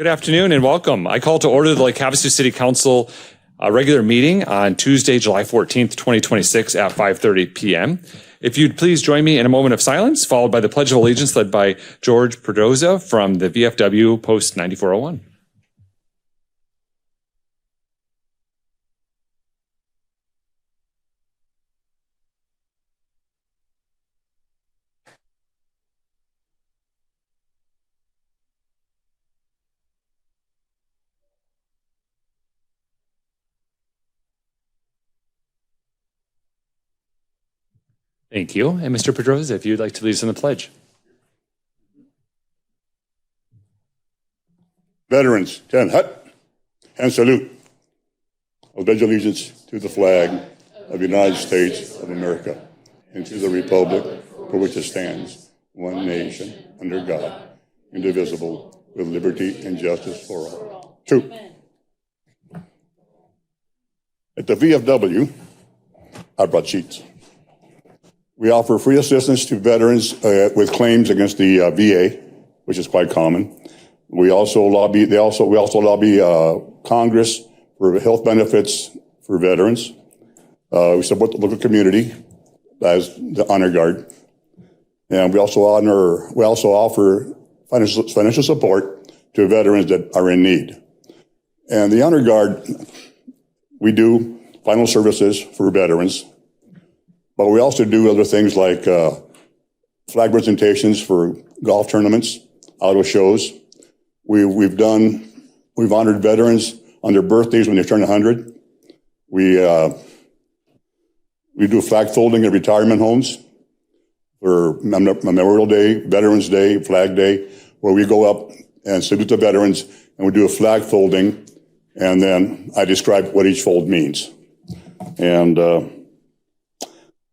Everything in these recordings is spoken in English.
Good afternoon and welcome. I call to order the Lake Havasu City Council regular meeting on Tuesday, July 14th, 2026 at 5:30 p.m. If you'd please join me in a moment of silence, followed by the Pledge of Allegiance led by George Perdoza from the VFW Post 9401. Thank you. And Mr. Pedroza, if you'd like to lead us in the pledge. Veterans, stand hut and salute. I pledge allegiance to the flag of the United States of America and to the republic for which it stands, one nation, under God, indivisible, with liberty and justice for all. Two. At the VFW, I brought sheets. We offer free assistance to veterans with claims against the VA, which is quite common. We also lobby. We also lobby Congress for health benefits for veterans. We support the local community as the honor guard, and we also offer financial support to veterans that are in need. And the honor guard, we do final services for veterans. But we also do other things like flag presentations for golf tournaments, auto shows. We've honored veterans on their birthdays when they turn 100. We do flag folding at retirement homes for Memorial Day, Veterans Day, Flag Day, where we go up and salute the veterans, and we do a flag folding, and then I describe what each fold means. And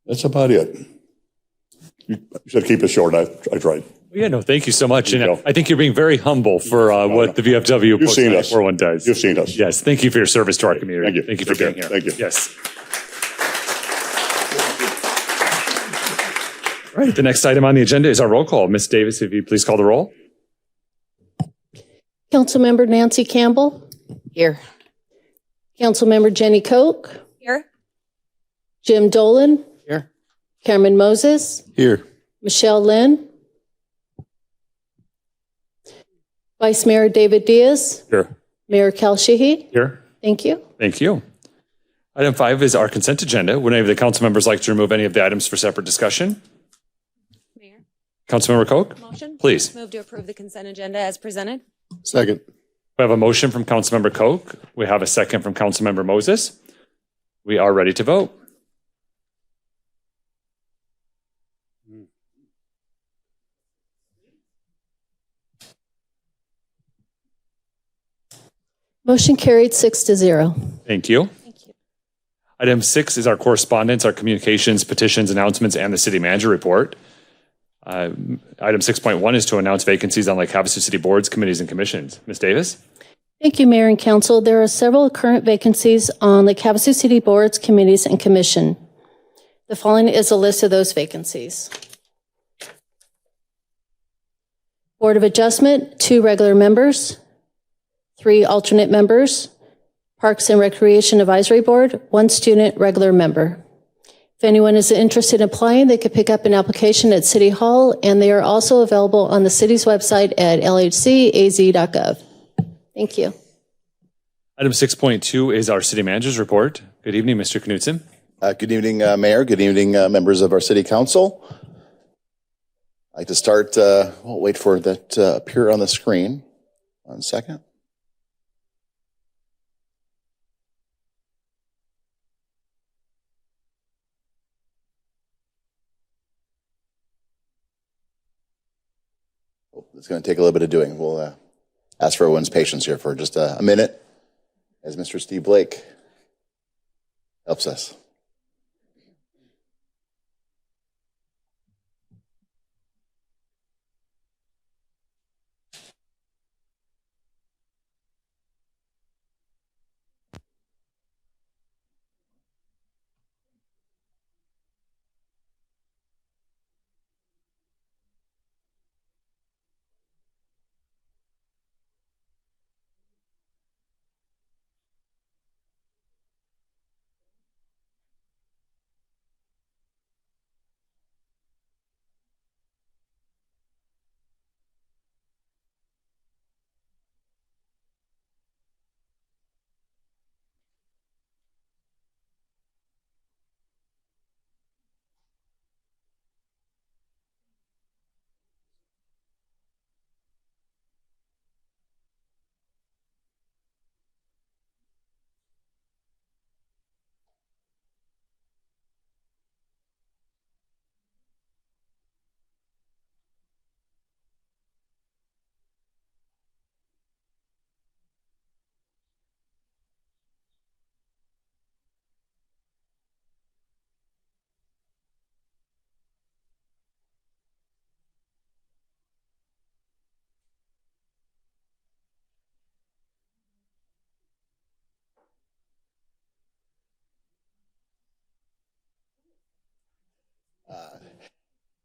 that's about it. You should keep it short. I tried. Yeah, no, thank you so much. And I think you're being very humble for what the VFW Post 9401 does. You've seen us. Yes, thank you for your service to our community. Thank you. Thank you for being here. Thank you. Yes. All right, the next item on the agenda is our roll call. Ms. Davis, if you please call the roll. Councilmember Nancy Campbell. Here. Councilmember Jenny Koch. Here. Jim Dolan. Here. Cameron Moses. Here. Michelle Lynn. Vice Mayor David Diaz. Here. Mayor Cal Sheehy. Here. Thank you. Thank you. Item 5 is our consent agenda. Would any of the council members like to remove any of the items for separate discussion? Mayor. Councilmember Koch? Motion? Please. Move to approve the consent agenda as presented. Second. We have a motion from Councilmember Koch. We have a second from Councilmember Moses. We are ready to vote. Motion carried 6-0. Thank you. Thank you. Item 6 is our correspondence, our communications, petitions, announcements, and the city manager report. Item 6.1 is to announce vacancies on Lake Havasu City boards, committees, and commissions. Ms. Davis? Thank you, Mayor and Council. There are several current vacancies on the Havasu City boards, committees, and commission. The following is a list of those vacancies. Board of Adjustment, 2 regular members, 3 alternate members. Parks and Recreation Advisory Board, 1 student regular member. If anyone is interested in applying, they could pick up an application at City Hall, and they are also available on the city's website at lhcaz.gov. Thank you. Item 6.2 is our city manager's report. Good evening, Mr. Knudsen. Good evening, Mayor. Good evening, members of our city council. I'd like to start, we'll wait for that to appear on the screen. 1 second. It's going to take a little bit of doing. We'll ask for everyone's patience here for just a minute as Mr. Steve Blake helps us.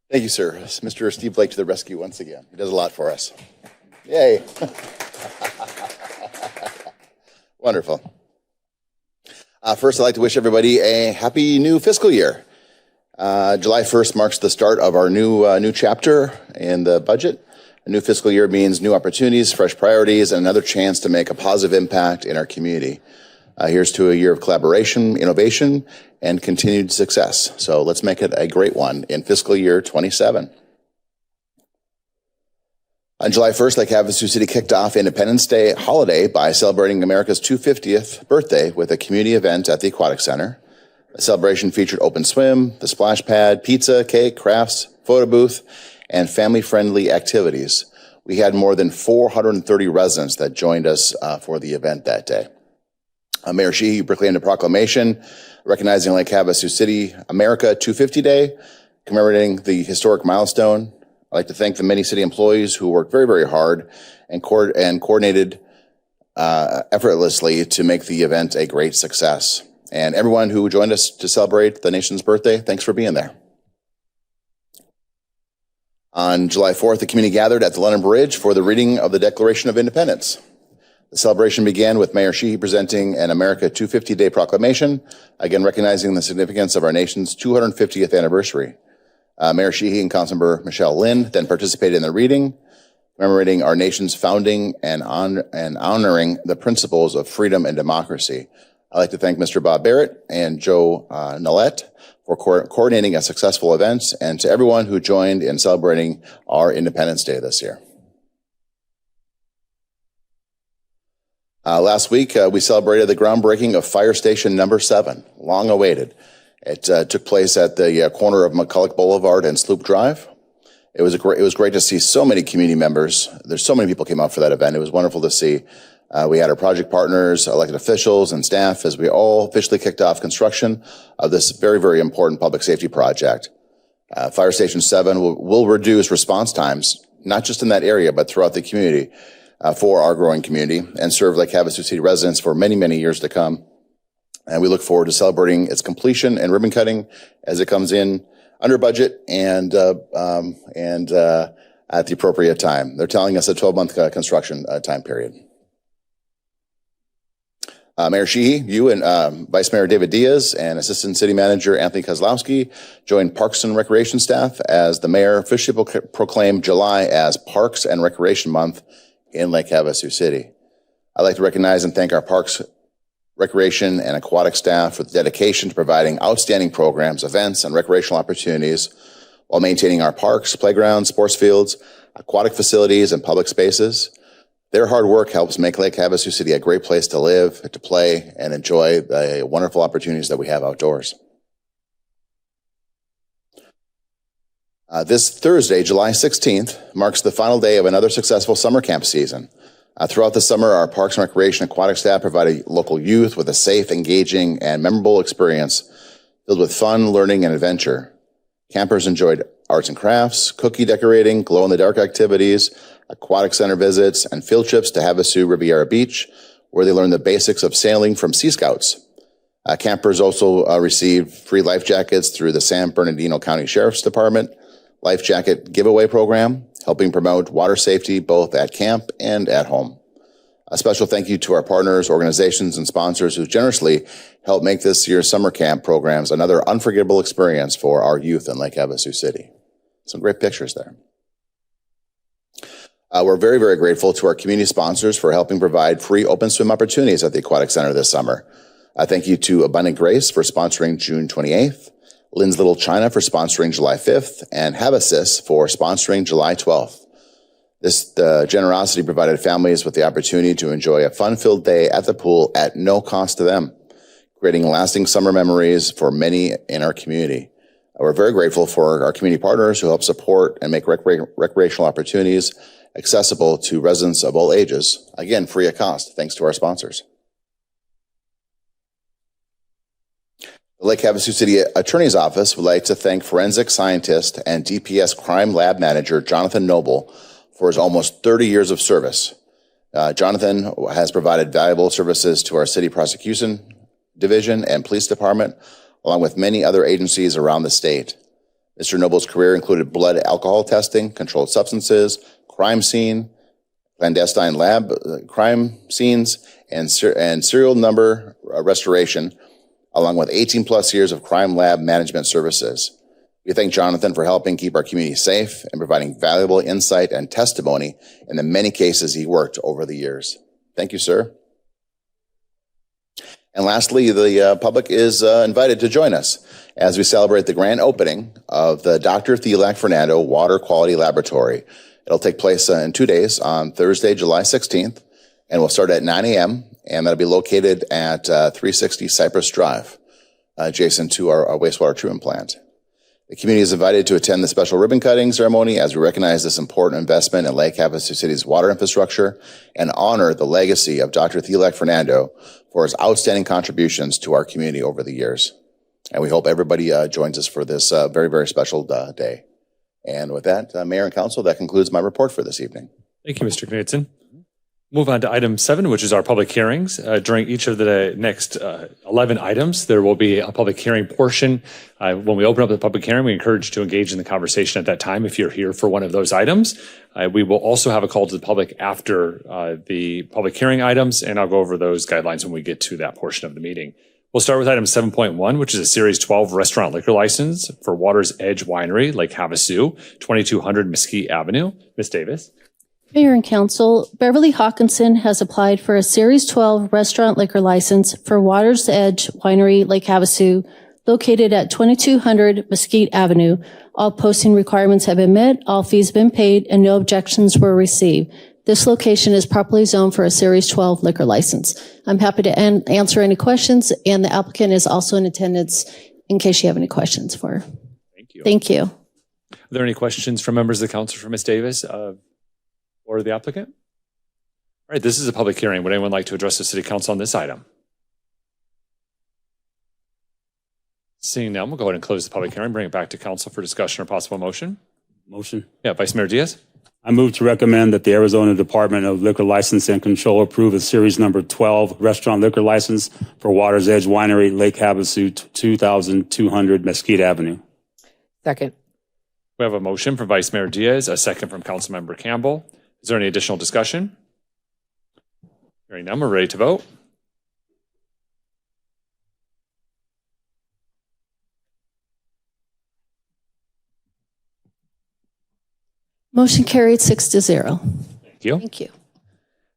Thank you, sir. Mr. Steve Blake to the rescue once again. He does a lot for us. Yay. Wonderful. First, I'd like to wish everybody a happy new fiscal year. July 1st marks the start of our new chapter in the budget. A new fiscal year means new opportunities, fresh priorities, and another chance to make a positive impact in our community. Here's to a year of collaboration, innovation, and continued success. So let's make it a great one in fiscal year 27. On July 1st, Lake Havasu City kicked off Independence Day holiday by celebrating America's 250th birthday with a community event at the Aquatic Center. The celebration featured open swim, the splash pad, pizza, cake, crafts, photo booth, and family-friendly activities. We had more than 430 residents that joined us for the event that day. Mayor Sheehy proclaimed a proclamation recognizing Lake Havasu City America 250 Day, commemorating the historic milestone. I'd like to thank the many city employees who worked very, very hard and coordinated effortlessly to make the event a great success. And everyone who joined us to celebrate the nation's birthday, thanks for being there. On July 4th, the community gathered at the London Bridge for the reading of the Declaration of Independence. The celebration began with Mayor Sheehy presenting an America 250 Day proclamation, again recognizing the significance of our nation's 250th anniversary. Mayor Sheehy and Councilmember Michelle Lind then participated in the reading, commemorating our nation's founding and honoring the principles of freedom and democracy. I'd like to thank Mr. Bob Barrett and Joe Nallette for coordinating a successful event, and to everyone who joined in celebrating our Independence Day this year. Last week, we celebrated the groundbreaking of Fire Station Number 7, long awaited. It took place at the corner of McCulloch Boulevard and Sloop Drive. It was great to see so many community members. There's so many people came out for that event. It was wonderful to see. We had our project partners, elected officials, and staff as we all officially kicked off construction of this very, very important public safety project. Fire Station 7 will reduce response times, not just in that area, but throughout the community for our growing community and serve Lake Havasu City residents for many, many years to come. And we look forward to celebrating its completion and ribbon cutting as it comes in under budget and at the appropriate time. They're telling us a 12-month construction time period. Mayor Sheehy, you and Vice Mayor David Diaz and Assistant City Manager Anthony Kozlowski joined Parks and Recreation staff as the mayor officially proclaimed July as Parks and Recreation Month in Lake Havasu City. I'd like to recognize and thank our Parks, Recreation, and Aquatic staff for the dedication to providing outstanding programs, events, and recreational opportunities while maintaining our parks, playgrounds, sports fields, aquatic facilities, and public spaces. Their hard work helps make Lake Havasu City a great place to live, to play, and enjoy the wonderful opportunities that we have outdoors. This Thursday, July 16th, marks the final day of another successful summer camp season. Throughout the summer, our Parks and Recreation Aquatic staff provided local youth with a safe, engaging, and memorable experience filled with fun, learning, and adventure. Campers enjoyed arts and crafts, cookie decorating, glow-in-the-dark activities, aquatic center visits, and field trips to Havasu Riviera Beach, where they learned the basics of sailing from Sea Scouts. Campers also received free life jackets through the San Bernardino County Sheriff's Department Life Jacket Giveaway Program, helping promote water safety both at camp and at home. A special thank you to our partners, organizations, and sponsors who generously helped make this year's summer camp programs another unforgettable experience for our youth in Lake Havasu City. Some great pictures there. We're very, very grateful to our community sponsors for helping provide free open swim opportunities at the Aquatic Center this summer. Thank you to Abundant Grace for sponsoring June 28th, Lynn's Little China for sponsoring July 5th, and Havasis for sponsoring July 12th. This generosity provided families with the opportunity to enjoy a fun-filled day at the pool at no cost to them, creating lasting summer memories for many in our community. We're very grateful for our community partners who help support and make recreational opportunities accessible to residents of all ages, again, free of cost, thanks to our sponsors. The Lake Havasu City Attorney's Office would like to thank forensic scientist and DPS crime lab manager Jonathan Noble for his almost 30 years of service. Jonathan has provided valuable services to our city prosecution division and police department, along with many other agencies around the state. Mr. Noble's career included blood alcohol testing, controlled substances, crime scene, clandestine lab crime scenes, and serial number restoration, along with 18-plus years of crime lab management services. We thank Jonathan for helping keep our community safe and providing valuable insight and testimony in the many cases he worked over the years. Thank you, sir. And lastly, the public is invited to join us as we celebrate the grand opening of the Dr. Thielak Fernando Water Quality Laboratory. It'll take place in 2 days on Thursday, July 16th, and we'll start at 9 a.m., and that'll be located at 360 Cypress Drive, adjacent to our wastewater treatment plant. The community is invited to attend the special ribbon cutting ceremony as we recognize this important investment in Lake Havasu City's water infrastructure and honor the legacy of Dr. Thielak Fernando for his outstanding contributions to our community over the years. And we hope everybody joins us for this very, very special day. And with that, Mayor and Council, that concludes my report for this evening. Thank you, Mr. Knudsen. Move on to item 7, which is our public hearings. During each of the next 11 items, there will be a public hearing portion. When we open up the public hearing, we encourage you to engage in the conversation at that time if you're here for one of those items. We will also have a call to the public after the public hearing items, and I'll go over those guidelines when we get to that portion of the meeting. We'll start with item 7.1, which is a Series 12 restaurant liquor license for Water's Edge Winery, Lake Havasu, 2200 Mesquite Avenue. Ms. Davis. Mayor and Council, Beverly Hawkinson has applied for a Series 12 restaurant liquor license for Water's Edge Winery, Lake Havasu, located at 2200 Mesquite Avenue. All posting requirements have been met, all fees have been paid, and no objections were received. This location is properly zoned for a Series 12 liquor license. I'm happy to answer any questions, and the applicant is also in attendance in case you have any questions for her. Thank you. Thank you. Are there any questions from members of the council for Ms. Davis or the applicant? All right, this is a public hearing. Would anyone like to address the city council on this item? Seeing none, we'll go ahead and close the public hearing, bring it back to council for discussion or possible motion. Motion. Yeah, Vice Mayor Diaz. I move to recommend that the Arizona Department of Liquor License and Control approve a series number 12 restaurant liquor license for Water's Edge Winery, Lake Havasu, 2200 Mesquite Avenue. Second. We have a motion from Vice Mayor Diaz, a second from Councilmember Campbell. Is there any additional discussion? Hearing none, we're ready to vote. Motion carried 6-0. Thank you. Thank you.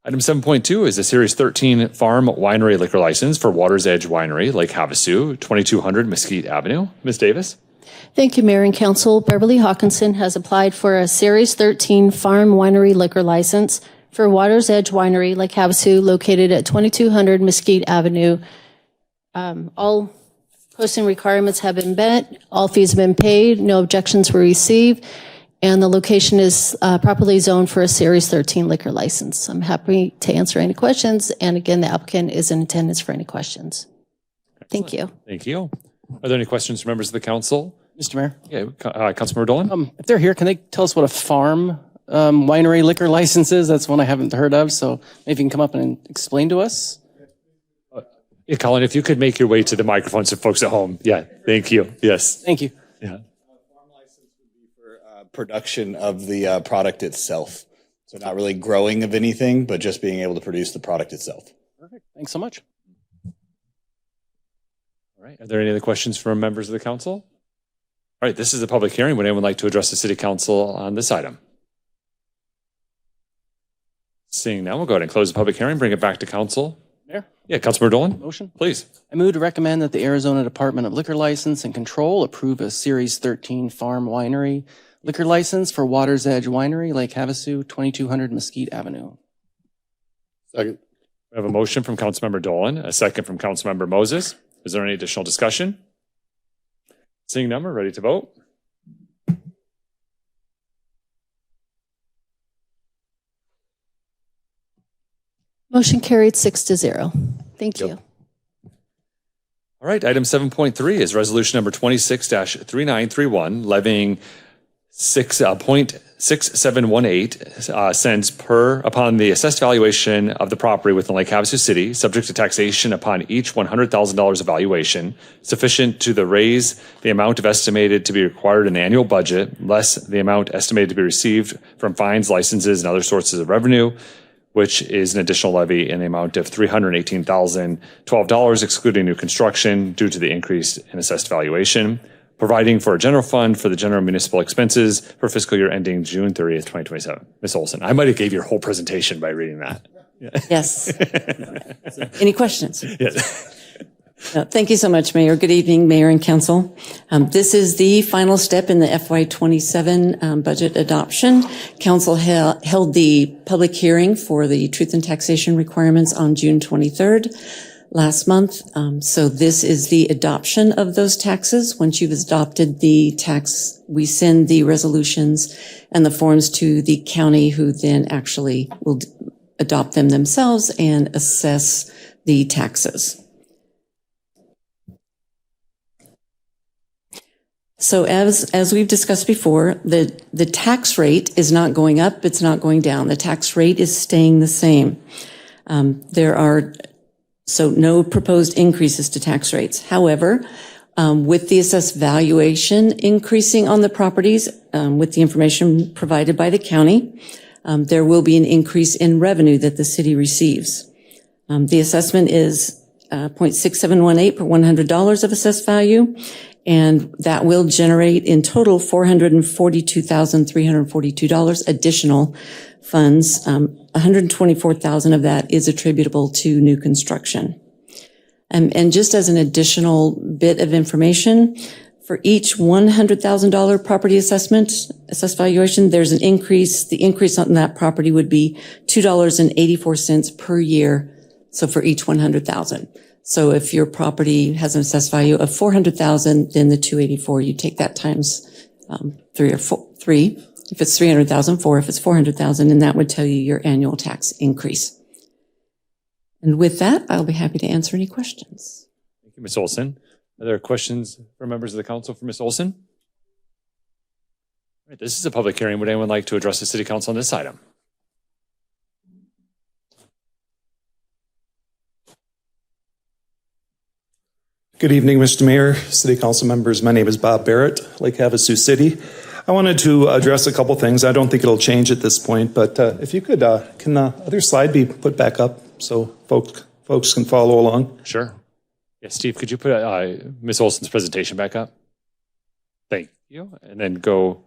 Item 7.2 is a Series 13 farm winery liquor license for Water's Edge Winery, Lake Havasu, 2200 Mesquite Avenue. Ms. Davis. Thank you, Mayor and Council. Beverly Hawkinson has applied for a Series 13 farm winery liquor license for Water's Edge Winery, Lake Havasu, located at 2200 Mesquite Avenue. All posting requirements have been met. All fees have been paid. No objections were received. And the location is properly zoned for a Series 13 liquor license. I'm happy to answer any questions. And again, the applicant is in attendance for any questions. Thank you. Thank you. Are there any questions from members of the council? Mr. Mayor, Yeah, Councilmember Dolan. if they're here, can they tell us what a farm winery liquor license is? That's one I haven't heard of. So maybe you can come up and explain to us. Yeah, Colin, if you could make your way to the microphone so folks at home. Yeah, thank you. Yes. Thank you. Yeah. Production of the product itself. So not really growing of anything, but just being able to produce the product itself. Perfect. Thanks so much. All right. Are there any other questions from members of the council? All right. This is a public hearing. Would anyone like to address the city council on this item? Seeing none, we'll go ahead and close the public hearing, bring it back to council. Mayor, Yeah, Councilmember Dolan, motion. please. I move to recommend that the Arizona Department of Liquor License and Control approve a Series 13 farm winery liquor license for Water's Edge Winery, Lake Havasu, 2200 Mesquite Avenue. Second. We have a motion from Councilmember Dolan, a second from Councilmember Moses. Is there any additional discussion? Seeing none, we're ready to vote. Motion carried 6-0. Thank you. Yep. All right, item 7.3 is resolution number 26-3931, levying 0.6718 cents per upon the assessed valuation of the property within Lake Havasu City, subject to taxation upon each $100,000 of valuation, sufficient to raise the amount of estimated to be required in the annual budget, less the amount estimated to be received from fines, licenses, and other sources of revenue, which is an additional levy in the amount of $318,012, excluding new construction due to the increase in assessed valuation, providing for a general fund for the general municipal expenses for fiscal year ending June 30th, 2027. Ms. Olson, I might have gave your whole presentation by reading that. Yes. Any questions? Yes. No, thank you so much, Mayor. Good evening, Mayor and Council. This is the final step in the FY27 budget adoption. Council held the public hearing for the truth and taxation requirements on June 23rd last month. So this is the adoption of those taxes. Once you've adopted the tax, we send the resolutions and the forms to the county, who then actually will adopt them themselves and assess the taxes. So as we've discussed before, the tax rate is not going up, it's not going down. The tax rate is staying the same. There are no proposed increases to tax rates. However, with the assessed valuation increasing on the properties, with the information provided by the county, there will be an increase in revenue that the city receives. The assessment is 0.6718 per $100 of assessed value, and that will generate in total $442,342 additional funds. $124,000 of that is attributable to new construction. And just as an additional bit of information, for each $100,000 property assessed valuation, there's an increase. The increase on that property would be $2.84 per year. So for each 100,000. So if your property has an assessed value of 400,000, then the 284, you take that times 3. If it's 300,000, 4. If it's 400,000, and that would tell you your annual tax increase. And with that, I'll be happy to answer any questions. Thank you, Ms. Olson. Are there questions from members of the council for Ms. Olson? All right, this is a public hearing. Would anyone like to address the city council on this item? Good evening, Mr. Mayor, City Council members. My name is Bob Barrett, Lake Havasu City. I wanted to address a couple things. I don't think it'll change at this point, but if you could, can the other slide be put back up so folks can follow along? Sure. Yeah, Steve, could you put Ms. Olson's presentation back up? Thank you. And then go,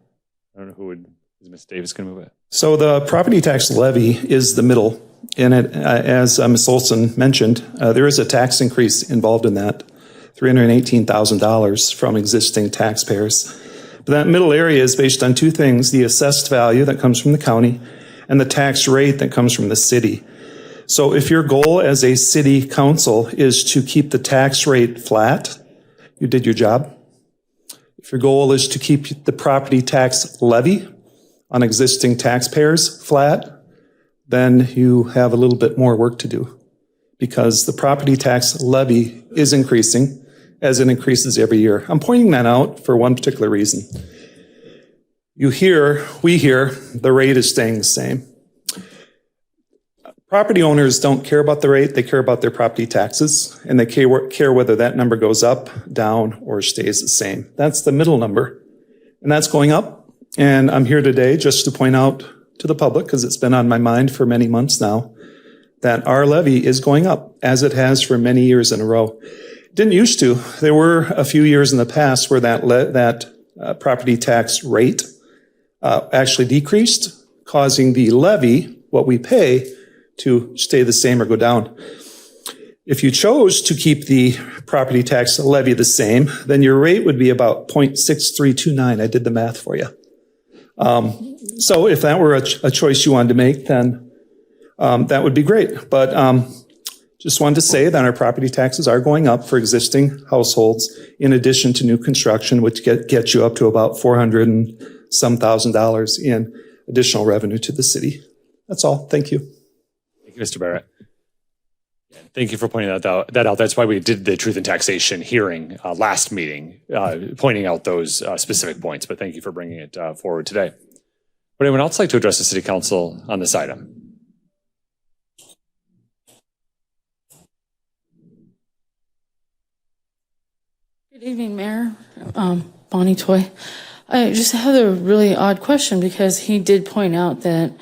I don't know who would, is Ms. Davis going to move it? So the property tax levy is the middle. And it, as Ms. Olson mentioned, there is a tax increase involved in that. $318,000 from existing taxpayers. But that middle area is based on two things: the assessed value that comes from the county and the tax rate that comes from the city. So if your goal as a city council is to keep the tax rate flat, you did your job. If your goal is to keep the property tax levy on existing taxpayers flat, then you have a little bit more work to do, because the property tax levy is increasing as it increases every year. I'm pointing that out for one particular reason. We hear, the rate is staying the same. Property owners don't care about the rate, they care about their property taxes, and they care whether that number goes up, down, or stays the same. That's the middle number, and that's going up. And I'm here today just to point out to the public, because it's been on my mind for many months now, that our levy is going up, as it has for many years in a row. It didn't used to. There were a few years in the past where that property tax rate actually decreased, causing the levy, what we pay, to stay the same or go down. If you chose to keep the property tax levy the same, then your rate would be about 0.6329. I did the math for you. So if that were a choice you wanted to make, then that would be great. But just wanted to say that our property taxes are going up for existing households, in addition to new construction, which gets you up to about $400,000 and some in additional revenue to the city. That's all. Thank you. Thank you, Mr. Barrett. Thank you for pointing that out. That's why we did the truth and taxation hearing last meeting, pointing out those specific points. But thank you for bringing it forward today. Would anyone else like to address the City Council on this item? Good evening, Mayor. Bonnie Toy. I just have a really odd question because he did point out that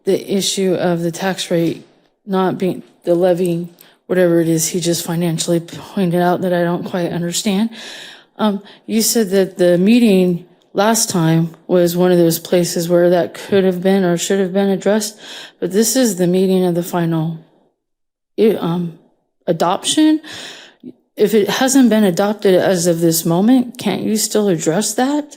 the issue of the tax rate not being the levy, whatever it is, he just financially pointed out that I don't quite understand. You said that the meeting last time was one of those places where that could have been or should have been addressed, but this is the meeting of the final adoption. If it hasn't been adopted as of this moment, can't you still address that?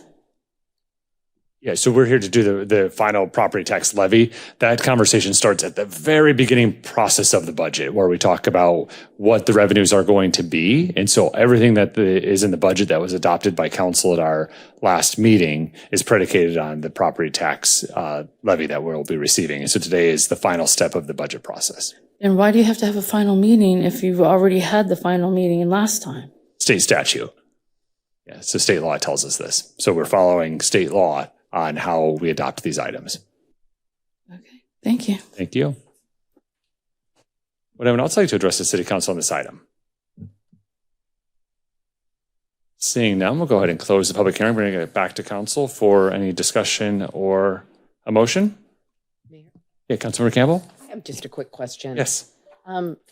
Yeah, so we're here to do the final property tax levy. That conversation starts at the very beginning process of the budget, where we talk about what the revenues are going to be. And so everything that is in the budget that was adopted by council at our last meeting is predicated on the property tax levy that we'll be receiving. And so today is the final step of the budget process. And why do you have to have a final meeting if you've already had the final meeting last time? State statute. Yeah, so state law tells us this. So we're following state law on how we adopt these items. Okay, thank you. Thank you. Would anyone else like to address the City Council on this item? Seeing none, we'll go ahead and close the public hearing, bringing it back to council for any discussion or a motion. Mayor? Yeah, Councilmember Campbell? I have just a quick question. Yes.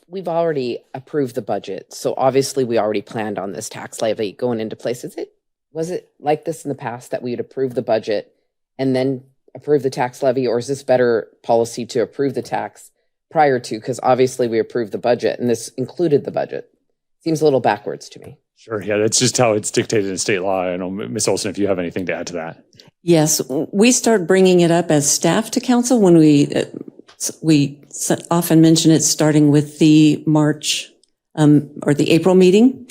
We've already approved the budget, so obviously we already planned on this tax levy going into place. Was it like this in the past that we would approve the budget and then approve the tax levy, or is this better policy to approve the tax prior to? Because obviously we approved the budget and this included the budget. Seems a little backwards to me. Sure. Yeah, that's just how it's dictated in state law. I know, Ms. Olson, if you have anything to add to that. Yes, we start bringing it up as staff to council when we often mention it starting with the March or the April meeting,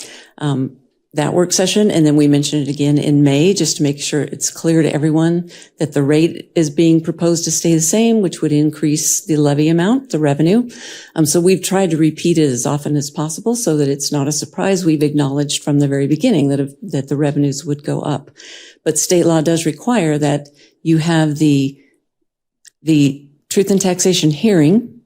that work session. And then we mention it again in May, just to make sure it's clear to everyone that the rate is being proposed to stay the same, which would increase the levy amount, the revenue. So we've tried to repeat it as often as possible so that it's not a surprise. We've acknowledged from the very beginning that the revenues would go up. But state law does require that you have the truth and taxation hearing,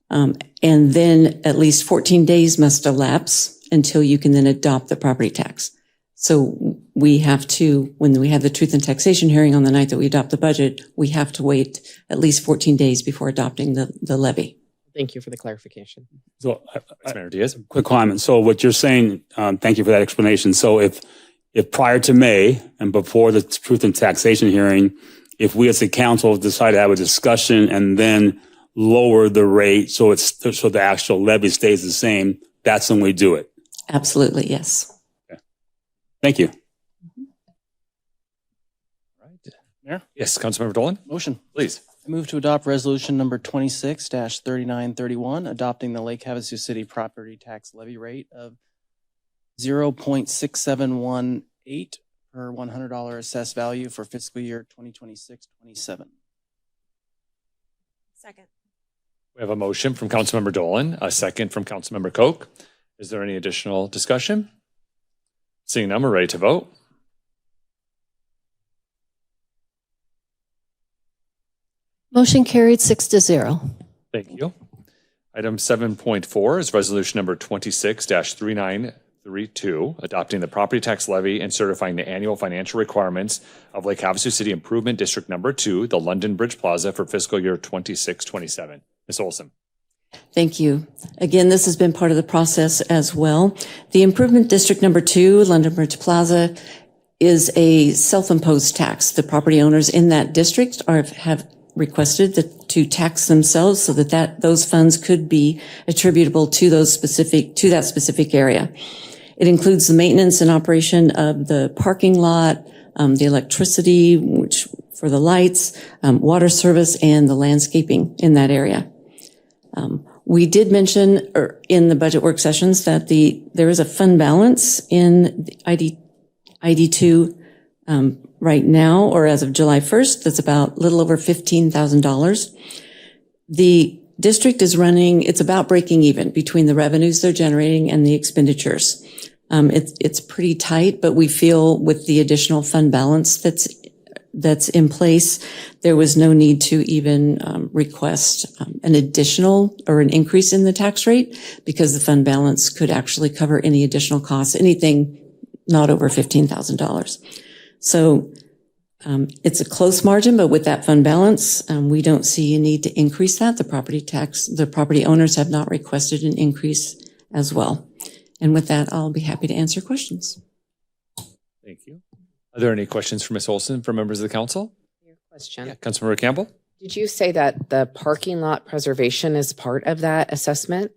and then at least 14 days must elapse until you can then adopt the property tax. So we have to, when we have the truth and taxation hearing on the night that we adopt the budget, we have to wait at least 14 days before adopting the levy. Thank you for the clarification. So, Mayor Diaz. quick comment. So what you're saying, thank you for that explanation. So if prior to May and before the truth and taxation hearing, if we as a council decide to have a discussion and then lower the rate so the actual levy stays the same, that's when we do it. Absolutely, yes. Okay. Thank you. All right. Mayor? Yes, Councilmember Dolan? Motion. Please. I move to adopt resolution number 26-3931, adopting the Lake Havasu City property tax levy rate of 0.6718 per $100 assessed value for fiscal year 2026-27. Second. We have a motion from Councilmember Dolan, a second from Councilmember Koch. Is there any additional discussion? Seeing none, we're ready to vote. Motion carried 6-0. Thank you. Item 7.4 is resolution number 26-3932, adopting the property tax levy and certifying the annual financial requirements of Lake Havasu City Improvement District Number 2, the London Bridge Plaza, for fiscal year 26-27. Ms. Olson. Thank you. Again, this has been part of the process as well. The Improvement District Number 2, London Bridge Plaza, is a self-imposed tax. The property owners in that district have requested to tax themselves so that those funds could be attributable to that specific area. It includes the maintenance and operation of the parking lot, the electricity, which for the lights, water service, and the landscaping in that area. We did mention in the budget work sessions that there is a fund balance in ID2 right now, or as of July 1st, that's about a little over $15,000. The district is running, it's about breaking even between the revenues they're generating and the expenditures. It's pretty tight, but we feel with the additional fund balance that's in place, there was no need to even request an additional or an increase in the tax rate because the fund balance could actually cover any additional costs, anything not over $15,000. So it's a close margin, but with that fund balance, we don't see a need to increase that. The property owners have not requested an increase as well. And with that, I'll be happy to answer questions. Thank you. Are there any questions for Ms. Olson from members of the council? Your question. Yeah, Councilmember Campbell? Did you say that the parking lot preservation is part of that assessment?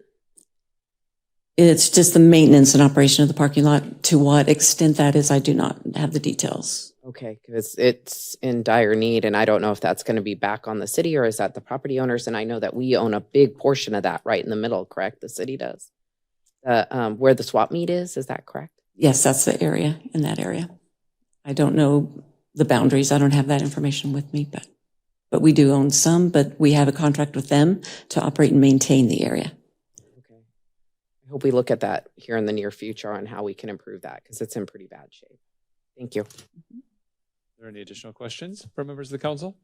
It's just the maintenance and operation of the parking lot. To what extent that is, I do not have the details. Okay, because it's in dire need, and I don't know if that's going to be back on the city or is that the property owners? And I know that we own a big portion of that right in the middle, correct? The city does. Where the swap meet is that correct? Yes, that's the area, in that area. I don't know the boundaries. I don't have that information with me, but we do own some, but we have a contract with them to operate and maintain the area. Okay. I hope we look at that here in the near future on how we can improve that because it's in pretty bad shape. Thank you. Are there any additional questions from members of the council?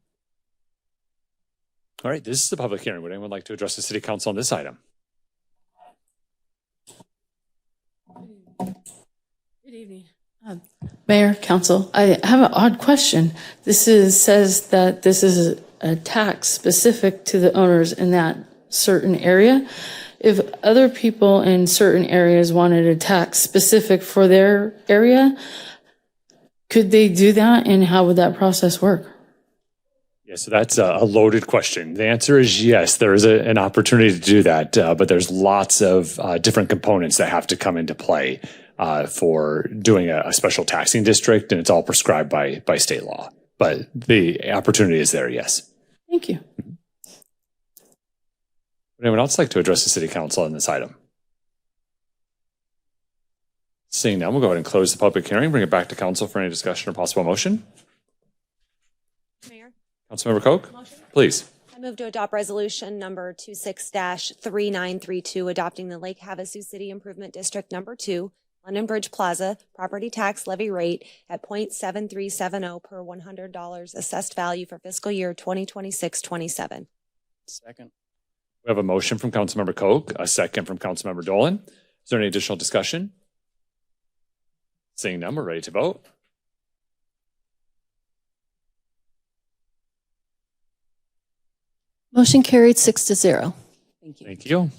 All right, this is a public hearing. Would anyone like to address the city council on this item? Good evening. Mayor, council, I have an odd question. Says that this is a tax specific to the owners in that certain area. If other people in certain areas wanted a tax specific for their area, could they do that, and how would that process work? Yeah, so that's a loaded question. The answer is yes, there is an opportunity to do that, but there's lots of different components that have to come into play for doing a special taxing district, and it's all prescribed by state law. But the opportunity is there, yes. Thank you. Would anyone else like to address the city council on this item? Seeing none, we'll go ahead and close the public hearing, bring it back to council for any discussion or possible motion. Mayor? Councilmember Koch, please. I move to adopt resolution number 26-3932, adopting the Lake Havasu City Improvement District Number 2, London Bridge Plaza, property tax levy rate at 0.7370 per $100 assessed value for fiscal year 2026-27. Second. We have a motion from Councilmember Koch, a second from Councilmember Dolan. Is there any additional discussion? Seeing none, we're ready to vote. Motion carried 6-0. Thank you. Thank you.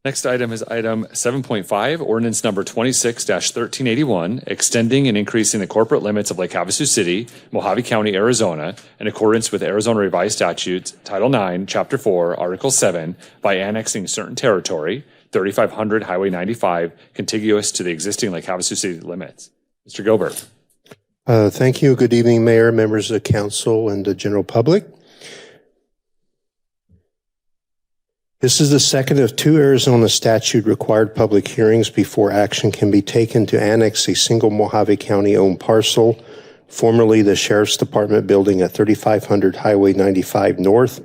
Next item is item 7.5, ordinance number 26-1381, extending and increasing the corporate limits of Lake Havasu City, Mojave County, Arizona, in accordance with Arizona Revised Statutes, Title 9, Chapter 4, Article 7, by annexing certain territory, 3500 Highway 95, contiguous to the existing Lake Havasu City limits. Mr. Gilbert. Thank you. Good evening, Mayor, members of the council, and the general public. This is the second of two Arizona statute required public hearings before action can be taken to annex a single Mojave County owned parcel, formerly the Sheriff's Department building at 3500 Highway 95 North,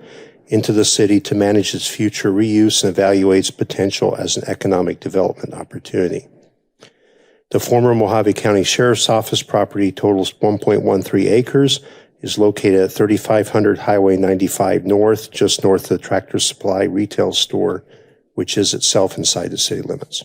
into the city to manage its future reuse and evaluate its potential as an economic development opportunity. The former Mojave County Sheriff's Office property totals 1.13 acres, is located at 3500 Highway 95 North, just north of the Tractor Supply retail store, which is itself inside the city limits.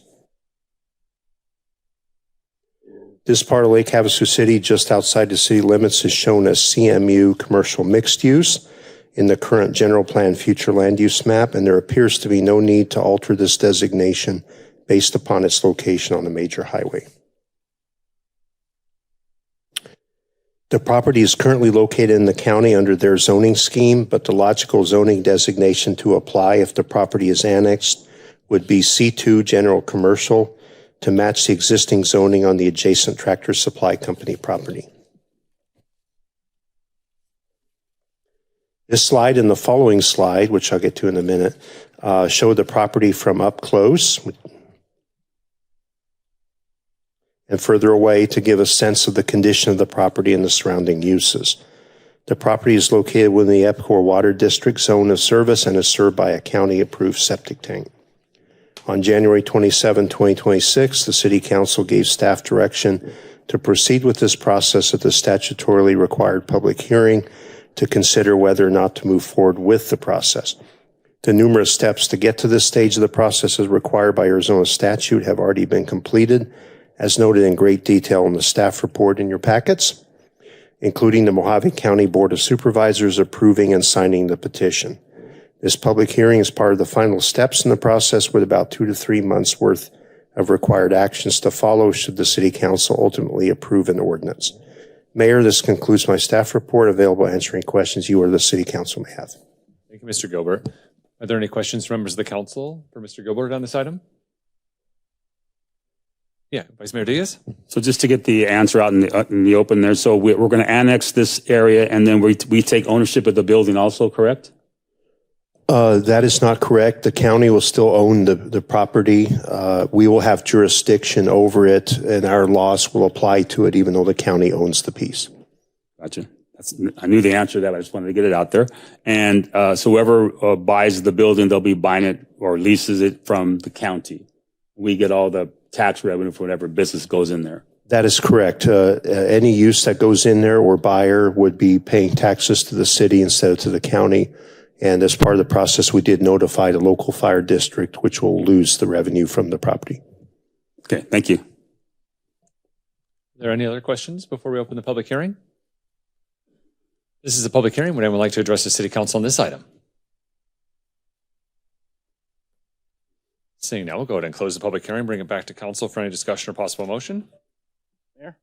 This part of Lake Havasu City, just outside the city limits, is shown as CMU commercial mixed use in the current general plan future land use map, and there appears to be no need to alter this designation based upon its location on a major highway. The property is currently located in the county under their zoning scheme, but the logical zoning designation to apply if the property is annexed would be C2 General Commercial to match the existing zoning on the adjacent Tractor Supply Company property. This slide and the following slide, which I'll get to in a minute, show the property from up close and further away to give a sense of the condition of the property and the surrounding uses. The property is located within the Epcor Water District zone of service and is served by a county-approved septic tank. On January 27, 2026, the City Council gave staff direction to proceed with this process at the statutorily required public hearing to consider whether or not to move forward with the process. The numerous steps to get to this stage of the process as required by Arizona statute have already been completed, as noted in great detail in the staff report in your packets, including the Mojave County Board of Supervisors approving and signing the petition. This public hearing is part of the final steps in the process, with about 2 to 3 months worth of required actions to follow should the City Council ultimately approve an ordinance. Mayor, this concludes my staff report, available to answer any questions you or the City Council may have. Thank you, Mr. Gilbert. Are there any questions from members of the council for Mr. Gilbert on this item? Yeah, Vice Mayor Diaz? So just to get the answer out in the open there, so we're going to annex this area and then we take ownership of the building also, correct? That is not correct. The county will still own the property. We will have jurisdiction over it, and our laws will apply to it even though the county owns the piece. Gotcha. I knew the answer to that. I just wanted to get it out there. And so whoever buys the building, they'll be buying it or leases it from the county. We get all the tax revenue for whatever business goes in there. That is correct. Any use that goes in there or buyer would be paying taxes to the city instead of to the county. And as part of the process, we did notify the local fire district, which will lose the revenue from the property. Okay, thank you. Are there any other questions before we open the public hearing? This is a public hearing. Would anyone like to address the City Council on this item? Seeing now, we'll go ahead and close the public hearing, bring it back to council for any discussion or possible motion. Mayor?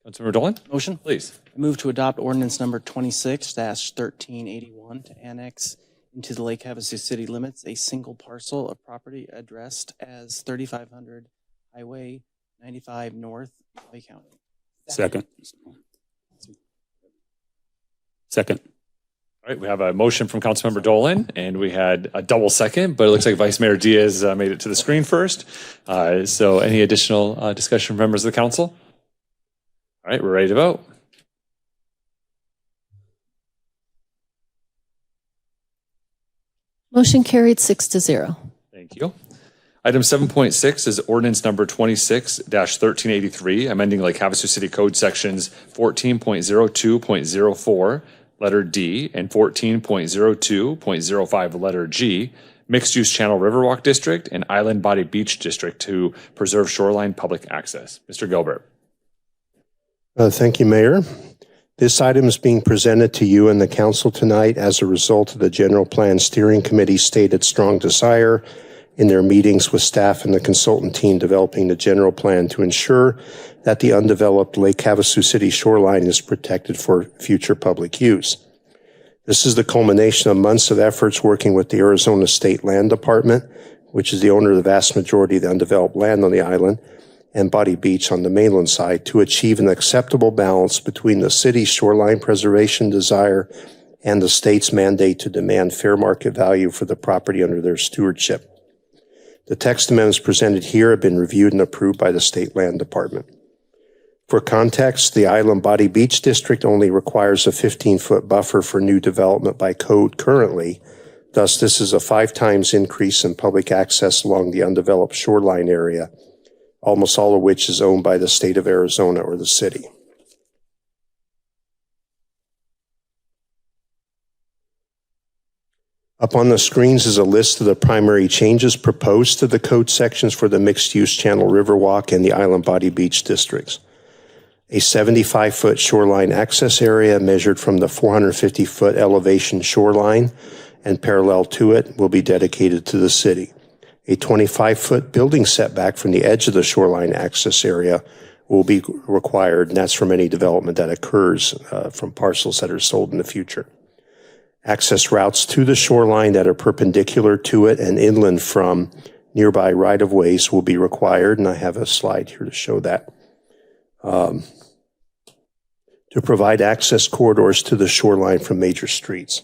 Councilmember Dolan? Motion? Please. I move to adopt ordinance number 26-1381 to annex into the Lake Havasu city limits a single parcel of property addressed as 3500 Highway 95 North, Lake County. Second. All right, we have a motion from Councilmember Dolan, and we had a double second, but it looks like Vice Mayor Diaz made it to the screen first. So any additional discussion from members of the council? All right, we're ready to vote. Motion carried 6-0. Thank you. Item 7.6 is ordinance number 26-1383, amending Lake Havasu City Code sections 14.02.04, letter D, and 14.02.05, letter G, mixed-use channel Riverwalk District and Island Body Beach District to preserve shoreline public access. Mr. Gilbert. Thank you, Mayor. This item is being presented to you and the council tonight as a result of the General Plan Steering Committee's stated strong desire in their meetings with staff and the consultant team developing the general plan to ensure that the undeveloped Lake Havasu City shoreline is protected for future public use. This is the culmination of months of efforts working with the Arizona State Land Department, which is the owner of the vast majority of the undeveloped land on the island, and Body Beach on the mainland side to achieve an acceptable balance between the city's shoreline preservation desire and the state's mandate to demand fair market value for the property under their stewardship. The text amendments presented here have been reviewed and approved by the State Land Department. For context, the Island Body Beach District only requires a 15-foot buffer for new development by code currently. Thus, this is a 5 times increase in public access along the undeveloped shoreline area, almost all of which is owned by the state of Arizona or the city. Up on the screens is a list of the primary changes proposed to the code sections for the mixed-use channel Riverwalk and the Island Body Beach districts. A 75-foot shoreline access area measured from the 450-foot elevation shoreline and parallel to it will be dedicated to the city. A 25-foot building setback from the edge of the shoreline access area will be required, and that's from any development that occurs from parcels that are sold in the future. Access routes to the shoreline that are perpendicular to it and inland from nearby right-of-ways will be required, and I have a slide here to show that. To provide access corridors to the shoreline from major streets.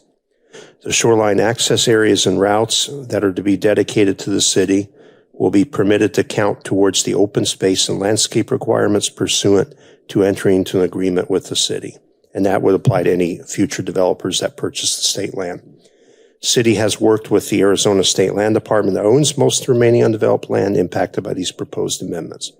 The shoreline access areas and routes that are to be dedicated to the city will be permitted to count towards the open space and landscape requirements pursuant to entering into an agreement with the city. and that would apply to any future developers that purchase the state land. City has worked with the Arizona State Land Department that owns most of the remaining undeveloped land impacted by these proposed amendments.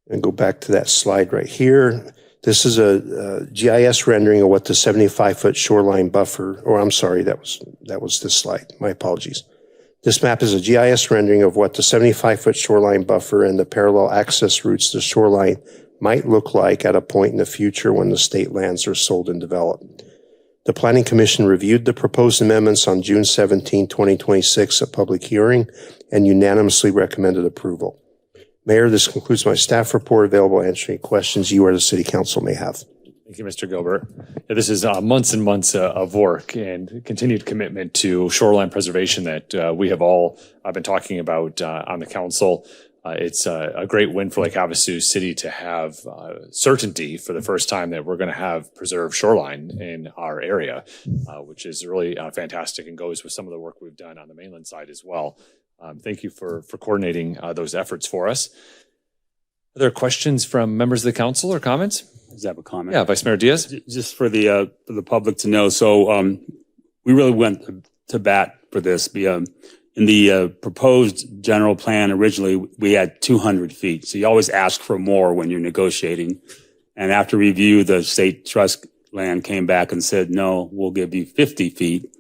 And go back to that slide right here. This is a GIS rendering of what the 75-foot shoreline buffer, or I'm sorry, that was this slide. My apologies. This map is a GIS rendering of what the 75-foot shoreline buffer and the parallel access routes to the shoreline might look like at a point in the future when the state lands are sold and developed. The Planning Commission reviewed the proposed amendments on June 17, 2026 at public hearing and unanimously recommended approval. Mayor, this concludes my staff report. Available to answer any questions you or the City Council may have. Thank you, Mr. Gilbert. Yeah, this is months and months of work and continued commitment to shoreline preservation that we have all been talking about on the council. It's a great win for Lake Havasu City to have certainty for the first time that we're going to have preserved shoreline in our area, which is really fantastic and goes with some of the work we've done on the mainland side as well. Thank you for coordinating those efforts for us. Are there questions from members of the council or comments? Does have a comment? Yeah, Vice Mayor Diaz. Just for the public to know. So we really went to bat for this. In the proposed general plan originally, we had 200 feet. So you always ask for more when you're negotiating. And after review, the state trust land came back and said, no, we'll give you 50 feet.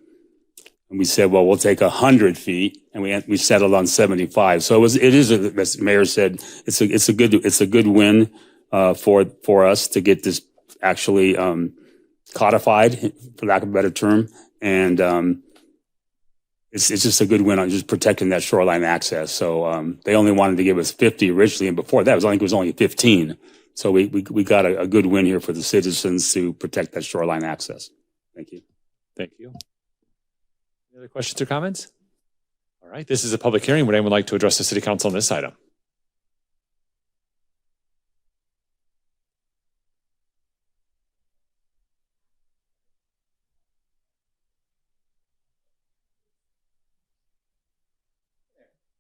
And we said, well, we'll take 100 feet, and we settled on 75. So it is, as the mayor said, it's a good win for us to get this actually codified, for lack of a better term, and it's just a good win on just protecting that shoreline access. So they only wanted to give us 50 originally, and before that, it was only 15. So we got a good win here for the citizens to protect that shoreline access. Thank you. Thank you. Any other questions or comments? All right, this is a public hearing. Would anyone like to address the City Council on this item?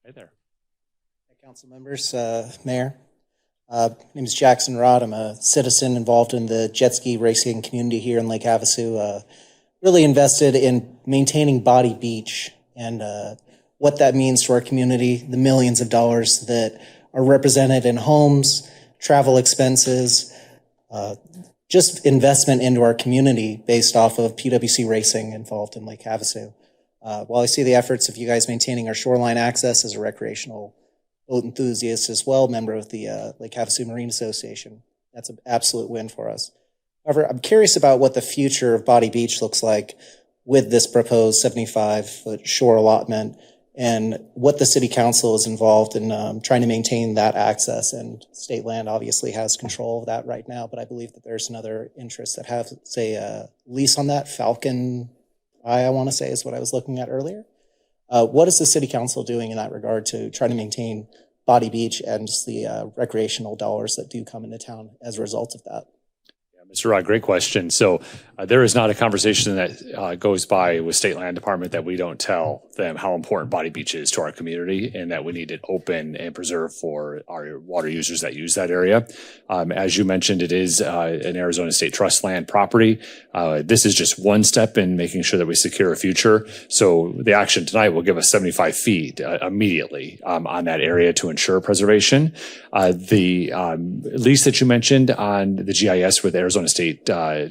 Hey there. Hey, council members, Mayor. My name is Jackson Rod. I'm a citizen involved in the jet ski racing community here in Lake Havasu. Really invested in maintaining Body Beach and what that means to our community, the millions of dollars that are represented in homes, travel expenses, just investment into our community based off of PWC racing involved in Lake Havasu. While I see the efforts of you guys maintaining our shoreline access as a recreational boat enthusiast as well, member of the Lake Havasu Marine Association, that's an absolute win for us. However, I'm curious about what the future of Body Beach looks like with this proposed 75-foot shore allotment and what the city council is involved in trying to maintain that access. And state land obviously has control of that right now, but I believe that there's another interest that have, say, a lease on that. Falcon, I want to say, is what I was looking at earlier. What is the city council doing in that regard to try to maintain Body Beach and just the recreational dollars that do come into town as a result of that? Mr. Rod, great question. So there is not a conversation that goes by with State Land Department that we don't tell them how important Body Beach is to our community and that we need it open and preserved for our water users that use that area. As you mentioned, it is an Arizona State Trust land property. This is just one step in making sure that we secure a future. So the action tonight will give us 75 feet immediately on that area to ensure preservation. The lease that you mentioned on the GIS with Arizona State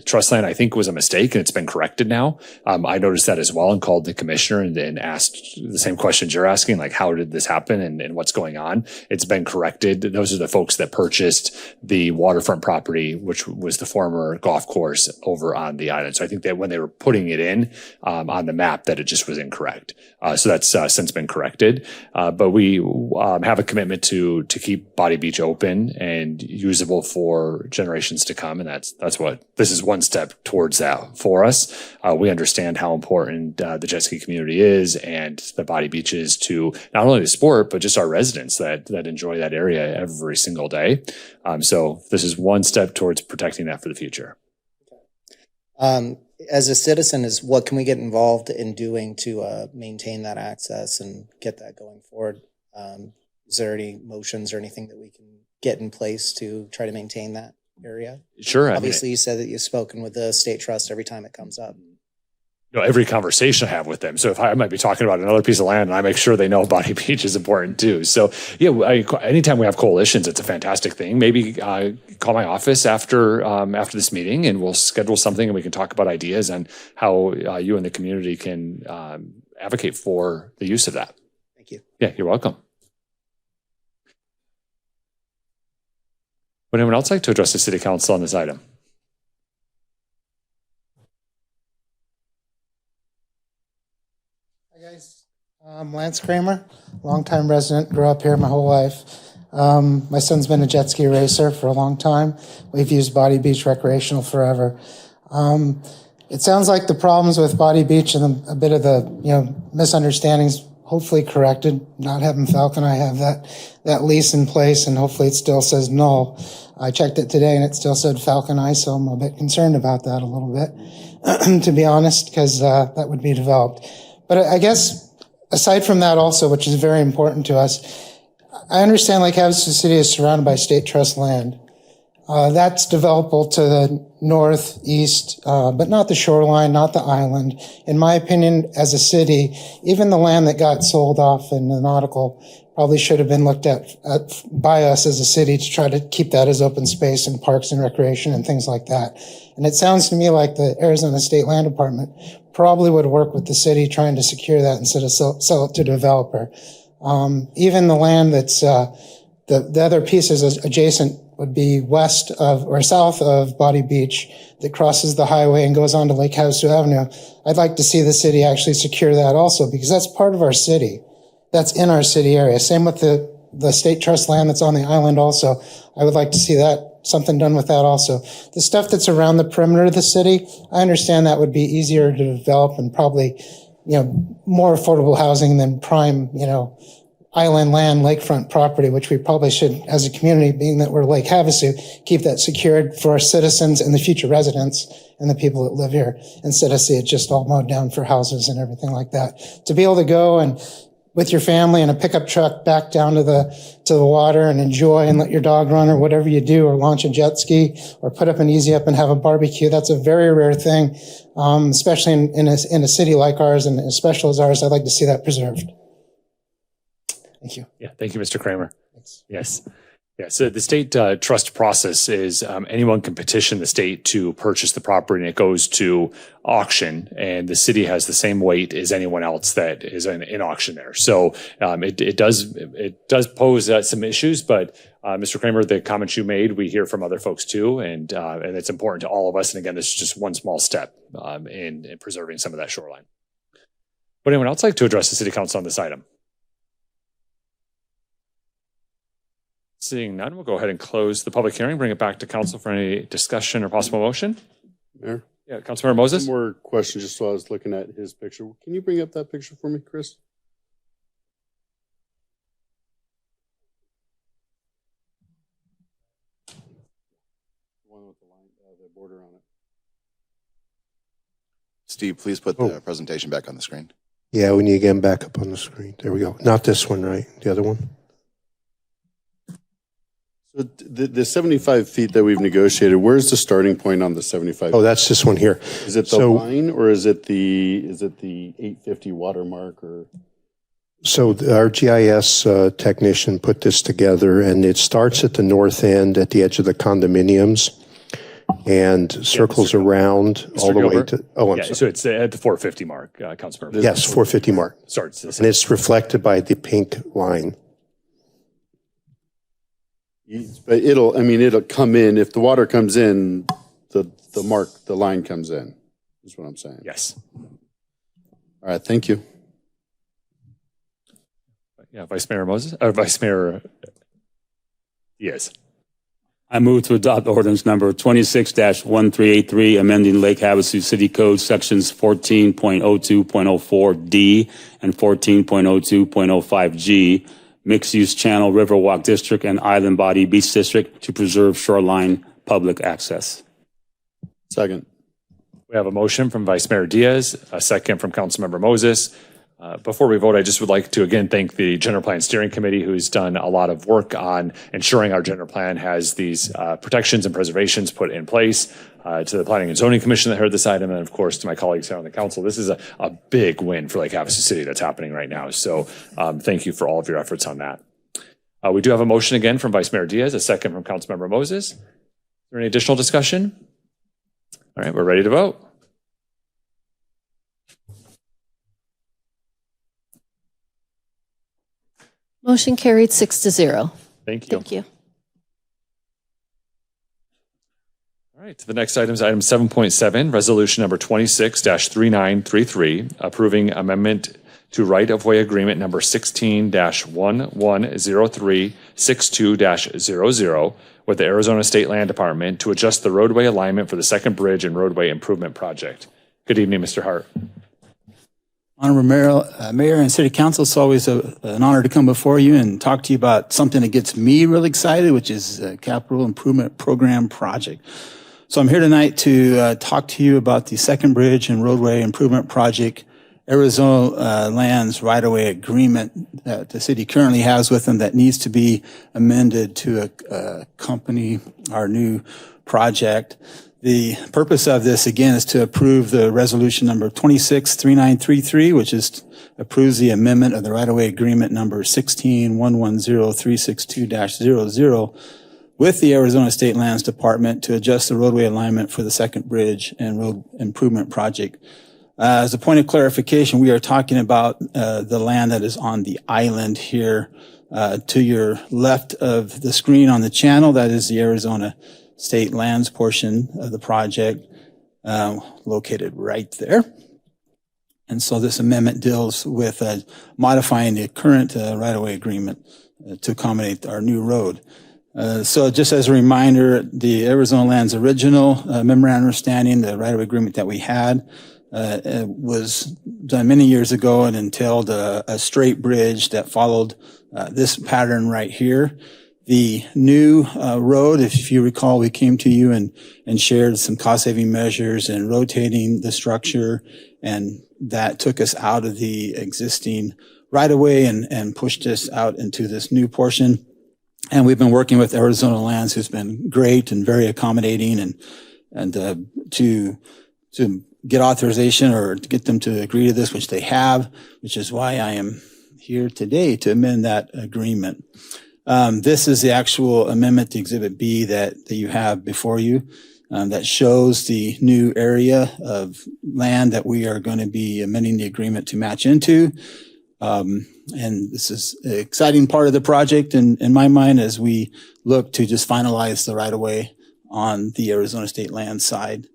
Trust land, I think was a mistake and it's been corrected now. I noticed that as well and called the commissioner and asked the same questions you're asking, like how did this happen and what's going on? It's been corrected. Those are the folks that purchased the waterfront property, which was the former golf course over on the island. So I think that when they were putting it in on the map that it just was incorrect. So that's since been corrected. But we have a commitment to keep Body Beach open and usable for generations to come. And that's what this is, one step towards that for us. We understand how important the jet ski community is and the Body Beach is to not only the sport, but just our residents that enjoy that area every single day. So this is one step towards protecting that for the future. As a citizen, what can we get involved in doing to maintain that access and get that going forward? is there any motions or anything that we can get in place to try to maintain that area? Sure. Obviously, you said that you've spoken with the state trust every time it comes up. Every conversation I have with them. So if I might be talking about another piece of land, and I make sure they know Bonnie Beach is important too. So yeah, anytime we have coalitions, it's a fantastic thing. Maybe call my office after this meeting, and we'll schedule something, and we can talk about ideas on how you and the community can advocate for the use of that. Thank you. Yeah, you're welcome. Would anyone else like to address the City Council on this item? Lance Kramer, longtime resident, grew up here my whole life. My son's been a jet ski racer for a long time. We've used Bonnie Beach recreational forever. It sounds like the problems with Bonnie Beach and a bit of the misunderstandings hopefully corrected. Not having Falcon, I have that lease in place, and hopefully it still says null. I checked it today and it still said Falcon Eye, so I'm a bit concerned about that a little bit, to be honest, because that would be developed. But I guess aside from that also, which is very important to us, I understand Lake Havasu City is surrounded by state trust land. That's developable to the north, east, but not the shoreline, not the island. In my opinion, as a city, even the land that got sold off in the nautical probably should have been looked at by us as a city to try to keep that as open space and parks and recreation and things like that. And it sounds to me like the Arizona State Land Department probably would work with the city trying to secure that instead of sell it to a developer. Even the land that's the other pieces adjacent would be west of or south of Bonnie Beach that crosses the highway and goes on to Lake Havasu Avenue. I'd like to see the city actually secure that also, because that's part of our city. That's in our city area. Same with the state trust land that's on the island also. I would like to see that, something done with that also. The stuff that's around the perimeter of the city, I understand that would be easier to develop and probably, more affordable housing than prime, island land, lakefront property, which we probably should, as a community, being that we're Lake Havasu, keep that secured for our citizens and the future residents and the people that live here, instead of see it just all mowed down for houses and everything like that. To be able to go and with your family in a pickup truck back down to the water and enjoy and let your dog run or whatever you do, or launch a jet ski or put up an easy up and have a barbecue. That's a very rare thing, especially in a city like ours and as special as ours. I'd like to see that preserved. Thank you. Yeah, thank you, Mr. Kramer. Thanks. Yes. Yeah, so the state trust process is anyone can petition the state to purchase the property, and it goes to auction, and the city has the same weight as anyone else that is in auction there. So it does pose some issues, but Mr. Kramer, the comments you made, we hear from other folks too, and it's important to all of us. And again, this is just one small step in preserving some of that shoreline. Would anyone else like to address the City Council on this item? Seeing none, we'll go ahead and close the public hearing, bring it back to council for any discussion or possible motion. Mayor? Yeah, Councilmember Moses? One more question, just while I was looking at his picture. Can you bring up that picture for me, Chris? The one with the line, the border on it. Steve, please put the presentation back on the screen. Yeah, we need to get him back up on the screen. There we go. Not this one, right? The other one? So the 75 feet that we've negotiated, where's the starting point on the 75? Oh, that's this one here. Is it the line, or is it the 850 watermark, or? So our GIS technician put this together, and it starts at the north end at the edge of the condominiums and circles around all the way to, I'm sorry. So it's at the 450 mark, Councilmember. Yes, 450 mark. Starts. And it's reflected by the pink line. But it'll come in, if the water comes in, the line comes in, is what I'm saying. Yes. All right, thank you. Yeah, Vice Mayor Moses, or Vice Mayor Diaz. I move to adopt ordinance number 26-1383, amending Lake Havasu City Code sections 14.02.04D and 14.02.05G, mixed-use channel Riverwalk District and Island Body Beach District to preserve shoreline public access. Second. We have a motion from Vice Mayor Diaz, a second from Councilmember Moses. Before we vote, I just would like to again thank the General Plan Steering Committee, who's done a lot of work on ensuring our general plan has these protections and preservations put in place. To the Planning and Zoning Commission that heard this item, and of course to my colleagues here on the council. This is a big win for Lake Havasu City that's happening right now. So thank you for all of your efforts on that. We do have a motion again from Vice Mayor Diaz, a second from Councilmember Moses. Is there any additional discussion? All right, we're ready to vote. Motion carried 6-0. Thank you. Thank you. All right, the next item is item 7.7, resolution number 26-3933, approving amendment to right-of-way agreement number 16-110362-00 with the Arizona State Land Department to adjust the roadway alignment for the second bridge and roadway improvement project. Good evening, Mr. Hart. Honorable Mayor and City Council, it's always an honor to come before you and talk to you about something that gets me really excited, which is a capital improvement program project. So I'm here tonight to talk to you about the second bridge and roadway improvement project, Arizona Lands right-of-way agreement that the city currently has with them that needs to be amended to accompany our new project. The purpose of this, again, is to approve the resolution number 26-3933, which is approves the amendment of the right-of-way agreement number 16-110362-00 with the Arizona State Lands Department to adjust the roadway alignment for the second bridge and road improvement project. As a point of clarification, we are talking about the land that is on the island here to your left of the screen on the channel. That is the Arizona State Lands portion of the project, located right there. And so this amendment deals with modifying the current right-of-way agreement to accommodate our new road. So just as a reminder, the Arizona Lands original memorandum of understanding, the right-of-way agreement that we had, was done many years ago and entailed a straight bridge that followed this pattern right here. The new road, if you recall, we came to you and shared some cost-saving measures and rotating the structure, and that took us out of the existing right-of-way and pushed us out into this new portion. And we've been working with Arizona Lands, who's been great and very accommodating, and to get authorization or to get them to agree to this, which they have, which is why I am here today to amend that agreement. This is the actual amendment to Exhibit B that you have before you, that shows the new area of land that we are going to be amending the agreement to match into. And this is an exciting part of the project in my mind as we look to just finalize the right-of-way on the Arizona State Land side.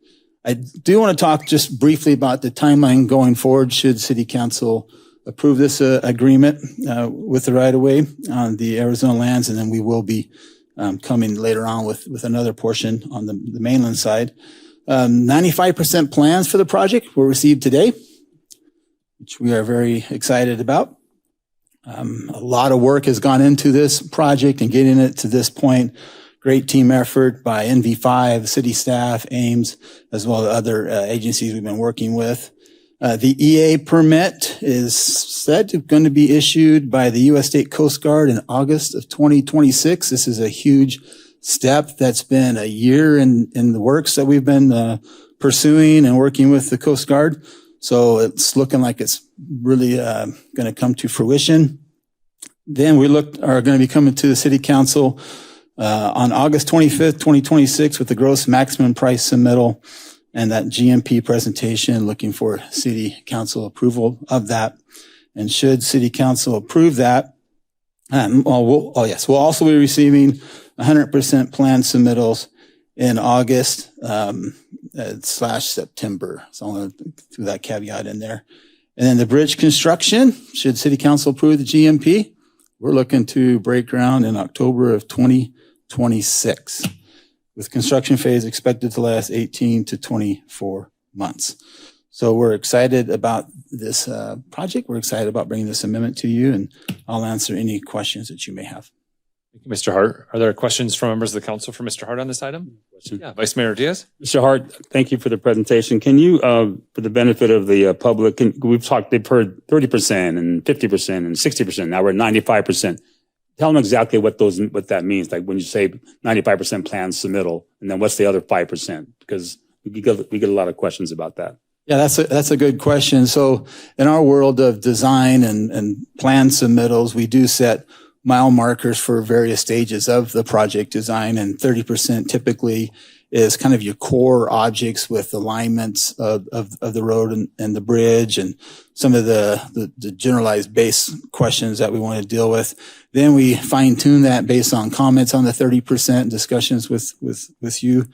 I do want to talk just briefly about the timeline going forward should City Council approve this agreement with the right-of-way on the Arizona Lands, and then we will be coming later on with another portion on the mainland side. 95% plans for the project were received today, which we are very excited about. A lot of work has gone into this project and getting it to this point. Great team effort by NV5, city staff, Ames, as well as other agencies we've been working with. The EA permit is said to going to be issued by the U.S. State Coast Guard in August of 2026. This is a huge step that's been a year in the works that we've been pursuing and working with the Coast Guard. So it's looking like it's really going to come to fruition. Then we are going to be coming to the City Council on August 25th, 2026 with the gross maximum price submittal and that GMP presentation, looking for City Council approval of that. And should City Council approve that, we'll also be receiving 100% plan submittals in August / September. So I'm going to throw that caveat in there. And then the bridge construction, should City Council approve the GMP, we're looking to break ground in October of 2026, with construction phase expected to last 18 to 24 months. So we're excited about this project. We're excited about bringing this amendment to you, and I'll answer any questions that you may have. Thank you, Mr. Hart. Are there questions from members of the council for Mr. Hart on this item? Yeah, Vice Mayor Diaz. Mr. Hart, thank you for the presentation. Can you, for the benefit of the public, they've heard 30% and 50% and 60%. Now we're at 95%. Tell them exactly what that means. Like when you say 95% planned submittal, and then what's the other 5%? Because we get a lot of questions about that. Yeah, that's a good question. So in our world of design and plan submittals, we do set mile markers for various stages of the project design, and 30% typically is kind of your core objects with alignments of the road and the bridge and some of the generalized base questions that we want to deal with. Then we fine tune that based on comments on the 30% discussions with you.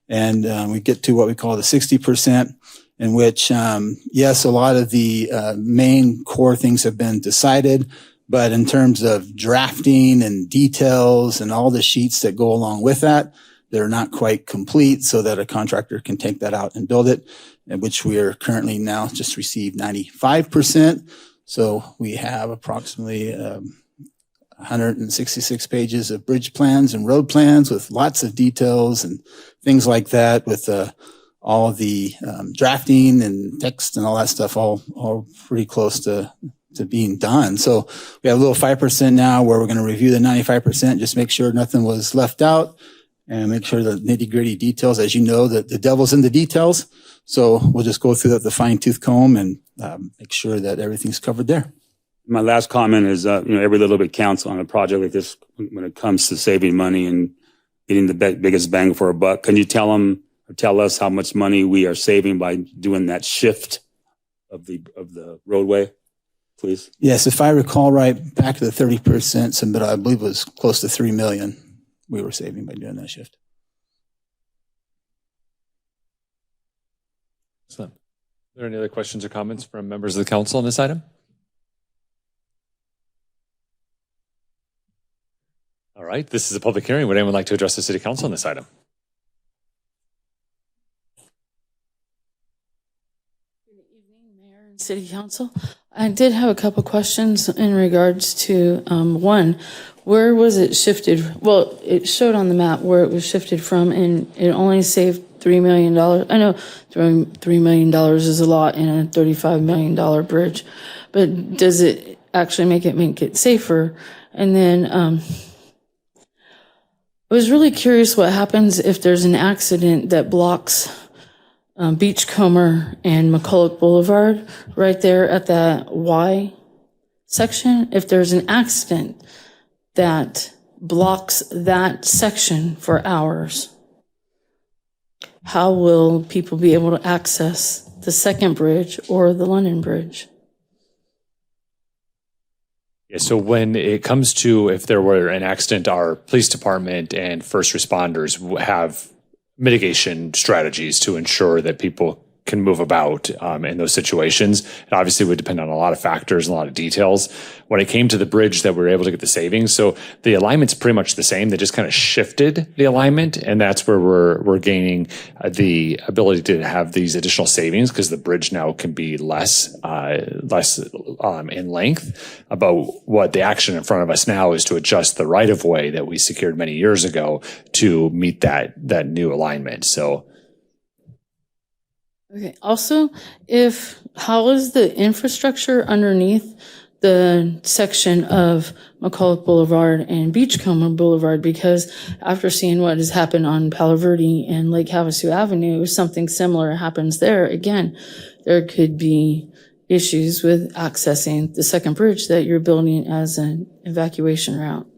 And we get to what we call the 60%, in which, yes, a lot of the main core things have been decided, but in terms of drafting and details and all the sheets that go along with that, they're not quite complete so that a contractor can take that out and build it, which we are currently now just received 95%. So we have approximately 166 pages of bridge plans and road plans with lots of details and things like that, with all of the drafting and text and all that stuff all pretty close to being done. So we have a little 5% now where we're going to review the 95%, just make sure nothing was left out and make sure the nitty gritty details, as you know, that the devil's in the details. So we'll just go through the fine tooth comb and make sure that everything's covered there. My last comment is, every little bit counts on a project like this when it comes to saving money and getting the biggest bang for a buck. Can you tell us how much money we are saving by doing that shift of the roadway, please? Yes, if I recall right, back to the 30% submittal, I believe it was close to $3 million we were saving by doing that shift. Excellent. Are there any other questions or comments from members of the council on this item? All right, this is a public hearing. Would anyone like to address the city council on this item? City Council. I did have a couple questions in regards to one, where was it shifted? Well, it showed on the map where it was shifted from, and it only saved $3 million. I know $3 million is a lot in a $35 million bridge, but does it actually make it safer? And then I was really curious what happens if there's an accident that blocks Beachcomber and McCulloch Boulevard right there at that Y section. If there's an accident that blocks that section for hours, how will people be able to access the second bridge or the London Bridge? Yeah, so when it comes to if there were an accident, our police department and first responders have mitigation strategies to ensure that people can move about in those situations. It obviously would depend on a lot of factors and a lot of details. When it came to the bridge that we were able to get the savings, so the alignment's pretty much the same. They just kind of shifted the alignment, and that's where we're gaining the ability to have these additional savings because the bridge now can be less in length. But what the action in front of us now is to adjust the right of way that we secured many years ago to meet that new alignment. So. Okay. Also, how is the infrastructure underneath the section of McCulloch Boulevard and Beachcomber Boulevard? Because after seeing what has happened on Palo Verde and Lake Havasu Avenue, if something similar happens there, again, there could be issues with accessing the second bridge that you're building as an evacuation route.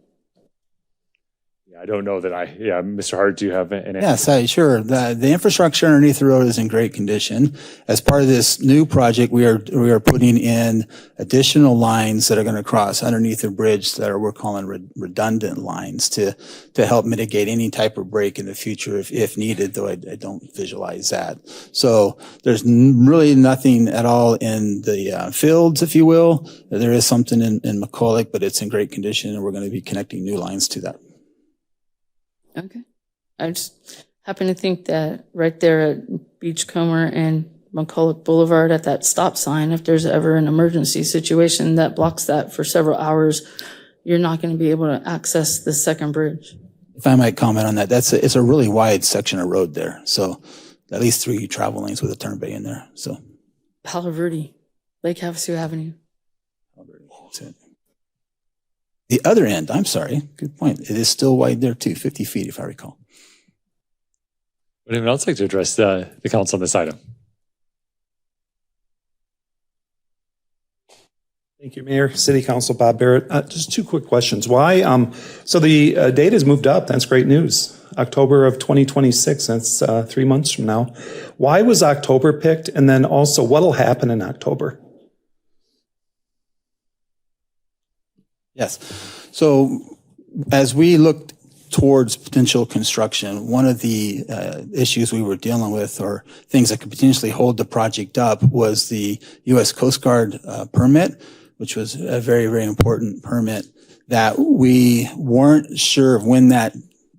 I don't know that Mr. Hart, do you have an answer? Yes, sure. The infrastructure underneath the road is in great condition. As part of this new project, we are putting in additional lines that are going to cross underneath the bridge that we're calling redundant lines to help mitigate any type of break in the future if needed, though I don't visualize that. So there's really nothing at all in the fields, if you will. There is something in McCulloch, but it's in great condition, and we're going to be connecting new lines to that. Okay. I just happen to think that right there at Beachcomber and McCulloch Boulevard at that stop sign, if there's ever an emergency situation that blocks that for several hours, you're not going to be able to access the second bridge. If I might comment on that, it's a really wide section of road there. So at least 3 travel lanes with a turn bay in there. So Palo Verde, Lake Havasu Avenue. that's it. The other end, I'm sorry, good point. It is still wide there too, 50 feet if I recall. Would anyone else like to address the council on this item? Thank you, Mayor. City Council, Bob Barrett. Just 2 quick questions. Why? So the date has moved up. That's great news. October of 2026. That's 3 months from now. Why was October picked? And then also, what'll happen in October? Yes. So as we looked towards potential construction, one of the issues we were dealing with, or things that could potentially hold the project up, was the U.S. Coast Guard permit, which was a very, very important permit that we weren't sure of when that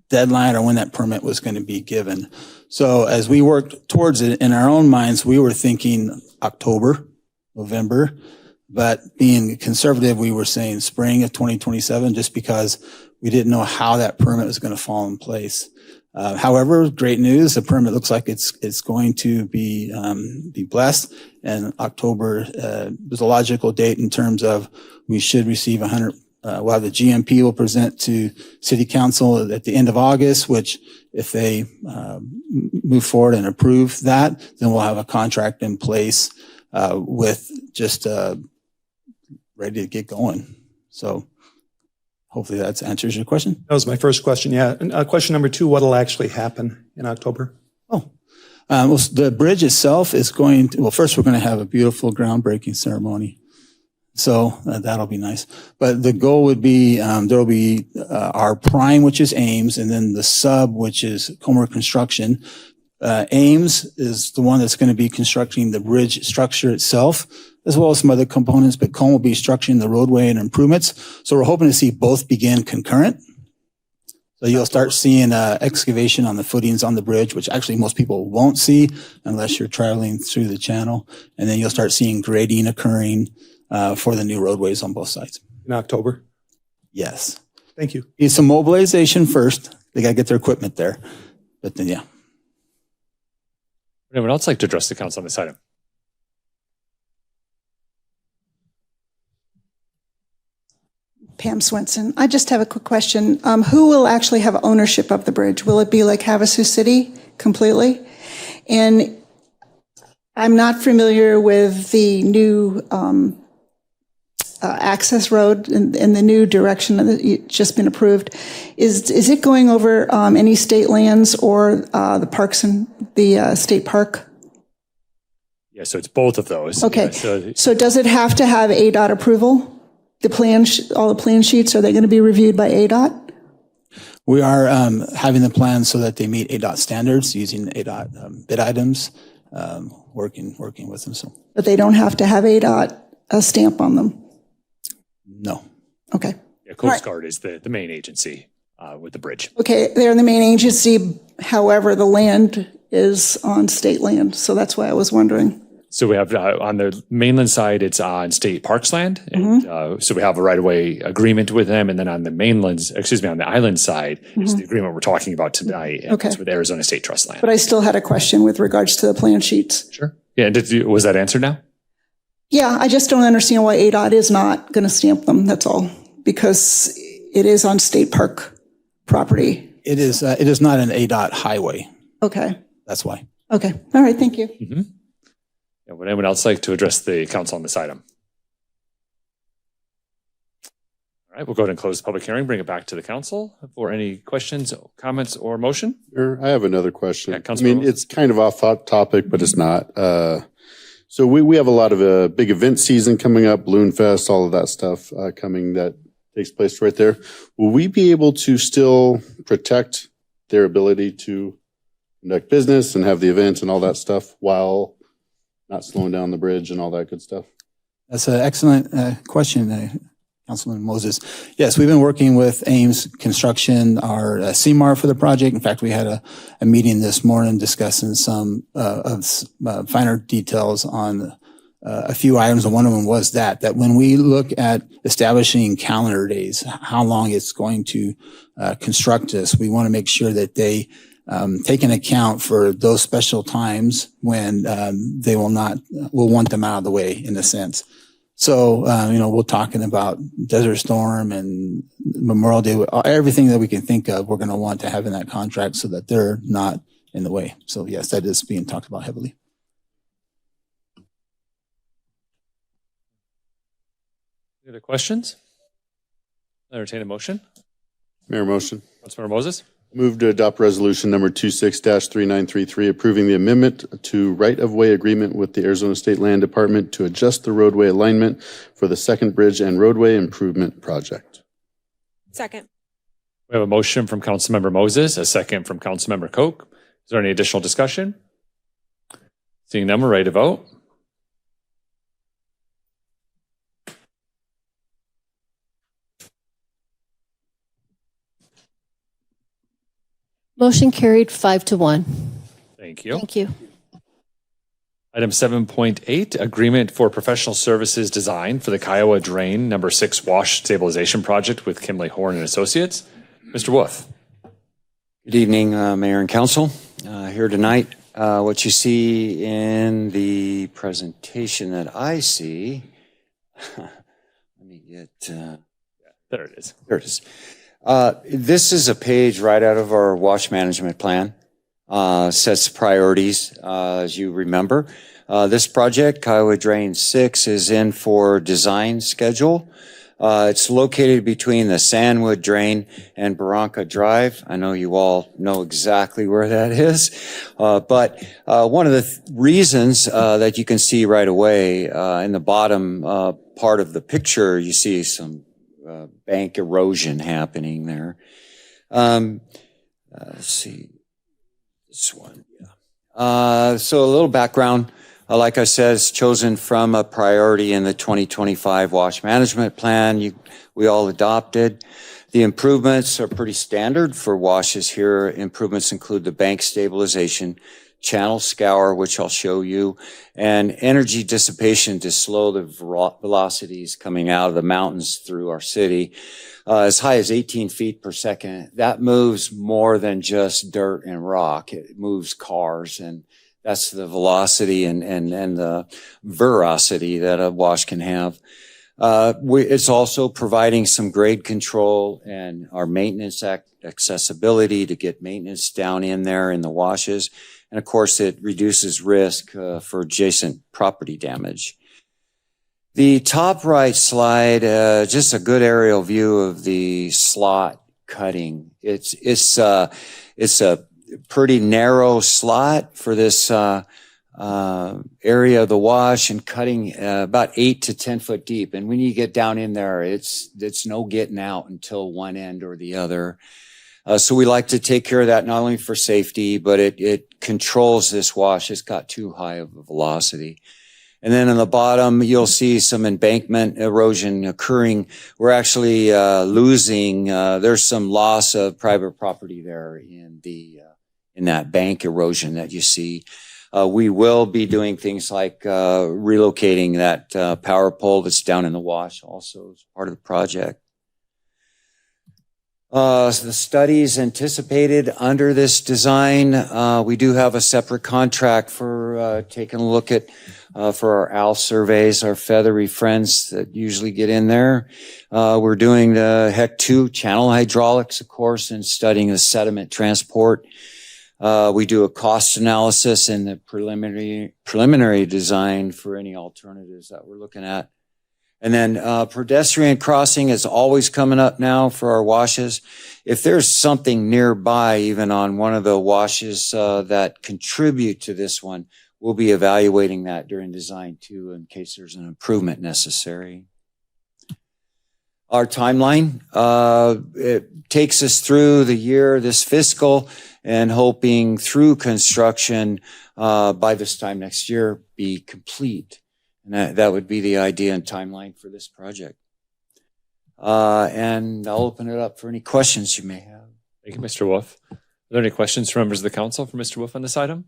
deadline or when that permit was going to be given. So as we worked towards it in our own minds, we were thinking October, November, but being conservative, we were saying spring of 2027, just because we didn't know how that permit was going to fall in place. However, great news, the permit looks like it's going to be blessed, and October was a logical date in terms of we should receive 100. While the GMP will present to City Council at the end of August, which if they move forward and approve that, then we'll have a contract in place with just ready to get going. So hopefully that answers your question. That was my first question, yeah. And question number 2, what'll actually happen in October? Well, the bridge itself is going to, well, first we're going to have a beautiful groundbreaking ceremony. So that'll be nice. But the goal would be, there'll be our prime, which is Ames, and then the sub, which is Comer Construction. Ames is the one that's going to be constructing the bridge structure itself, as well as some other components, but Comer will be structuring the roadway and improvements. So we're hoping to see both begin concurrent. So you'll start seeing excavation on the footings on the bridge, which actually most people won't see unless you're traveling through the channel. And then you'll start seeing grading occurring for the new roadways on both sides. In October? Yes. Thank you. Need some mobilization first. They got to get their equipment there. But then, yeah. Would anyone else like to address the council on this item? Pam Swenson. I just have a quick question. Who will actually have ownership of the bridge? Will it be like Havasu City completely? And I'm not familiar with the new access road and the new direction that's just been approved. Is it going over any state lands or the parks and the state park? Yeah, so it's both of those. Okay. Yeah, so does it have to have ADOT approval? The plan, all the plan sheets, are they going to be reviewed by ADOT? We are having the plans so that they meet ADOT standards, using ADOT bid items, working with them. So, But they don't have to have ADOT a stamp on them? No. Okay. Yeah, Coast Guard is the main agency with the bridge. Okay, they're the main agency. However, the land is on state land. So that's why I was wondering. So we have on the mainland side, it's on state parks land. And so we have a right-of-way agreement with them. And then on the on the island side, is the agreement we're talking about tonight. And Okay. it's with Arizona State Trust Land. But I still had a question with regards to the plan sheets. Sure. Yeah, and was that answered now? Yeah, I just don't understand why ADOT is not going to stamp them. That's all. Because it is on state park property. It is not an ADOT highway. Okay. That's why. Okay. All right. Thank you. Mm-hmm. Yeah, would anyone else like to address the council on this item? All right, we'll go ahead and close the public hearing, bring it back to the council for any questions, comments, or motion. I have another question. Yeah, I Councilman mean, it's kind of off topic, but it's not. So we have a lot of big event season coming up, Balloon Fest, all of that stuff coming that takes place right there. Will we be able to still protect their ability to conduct business and have the events and all that stuff while not slowing down the bridge and all that good stuff? That's an excellent question, Councilman Moses. Yes, we've been working with Ames Construction, our CMAR for the project. In fact, we had a meeting this morning discussing some finer details on a few items, and one of them was that when we look at establishing calendar days, how long it's going to construct this, we want to make sure that they take into account for those special times when they will want them out of the way, in a sense. So, we're talking about Desert Storm and Memorial Day, everything that we can think of, we're going to want to have in that contract so that they're not in the way. So yes, that is being talked about heavily. Any other questions? Entertain a motion. Mayor, motion. Councilmember Moses. Move to adopt resolution number 26-3933, approving the amendment to right-of-way agreement with the Arizona State Land Department to adjust the roadway alignment for the Second Bridge and Roadway Improvement Project. Second. We have a motion from Councilmember Moses, a second from Councilmember Koch. Is there any additional discussion? Seeing none, we're ready to vote. Motion carried 5-1. Thank you. Thank you. Item 7.8, agreement for professional services design for the Kiowa Drain Number 6 Wash Stabilization Project with Kimley Horn and Associates. Mr. Wolf. Good evening, Mayor and Council. Here tonight, what you see in the presentation that I see, let me get, there it is. There it is. This is a page right out of our wash management plan, sets priorities, as you remember. This project, Kiowa Drain 6, is in for design schedule. It's located between the Sandwood Drain and Barranca Drive. I know you all know exactly where that is. But one of the reasons that you can see right away in the bottom part of the picture, you see some bank erosion happening there. Let's see. This one. Yeah. So a little background. Like I said, it's chosen from a priority in the 2025 wash management plan we all adopted. The improvements are pretty standard for washes here. Improvements include the bank stabilization, channel scour, which I'll show you, and energy dissipation to slow the velocities coming out of the mountains through our city. As high as 18 feet per second. That moves more than just dirt and rock. It moves cars, and that's the velocity and the veracity that a wash can have. It's also providing some grade control and our maintenance accessibility to get maintenance down in there in the washes. And of course, it reduces risk for adjacent property damage. The top right slide, just a good aerial view of the slot cutting. It's a pretty narrow slot for this area of the wash, and cutting about 8 to 10 foot deep. And when you get down in there, it's no getting out until one end or the other. So we like to take care of that not only for safety, but it controls this wash. It's got too high of a velocity. And then on the bottom, you'll see some embankment erosion occurring. We're actually losing, there's some loss of private property there in that bank erosion that you see. We will be doing things like relocating that power pole that's down in the wash also as part of the project. The studies anticipated under this design, we do have a separate contract for taking a look at for our AL surveys, our feathery friends that usually get in there. We're doing the HEC 2 channel hydraulics, of course, and studying the sediment transport. We do a cost analysis and the preliminary design for any alternatives that we're looking at. And then pedestrian crossing is always coming up now for our washes. If there's something nearby, even on one of the washes that contribute to this one, we'll be evaluating that during design too, in case there's an improvement necessary. Our timeline, it takes us through the year, this fiscal, and hoping through construction by this time next year be complete. And that would be the idea and timeline for this project. And I'll open it up for any questions you may have. Thank you, Mr. Wolf. Are there any questions from members of the council for Mr. Wolf on this item?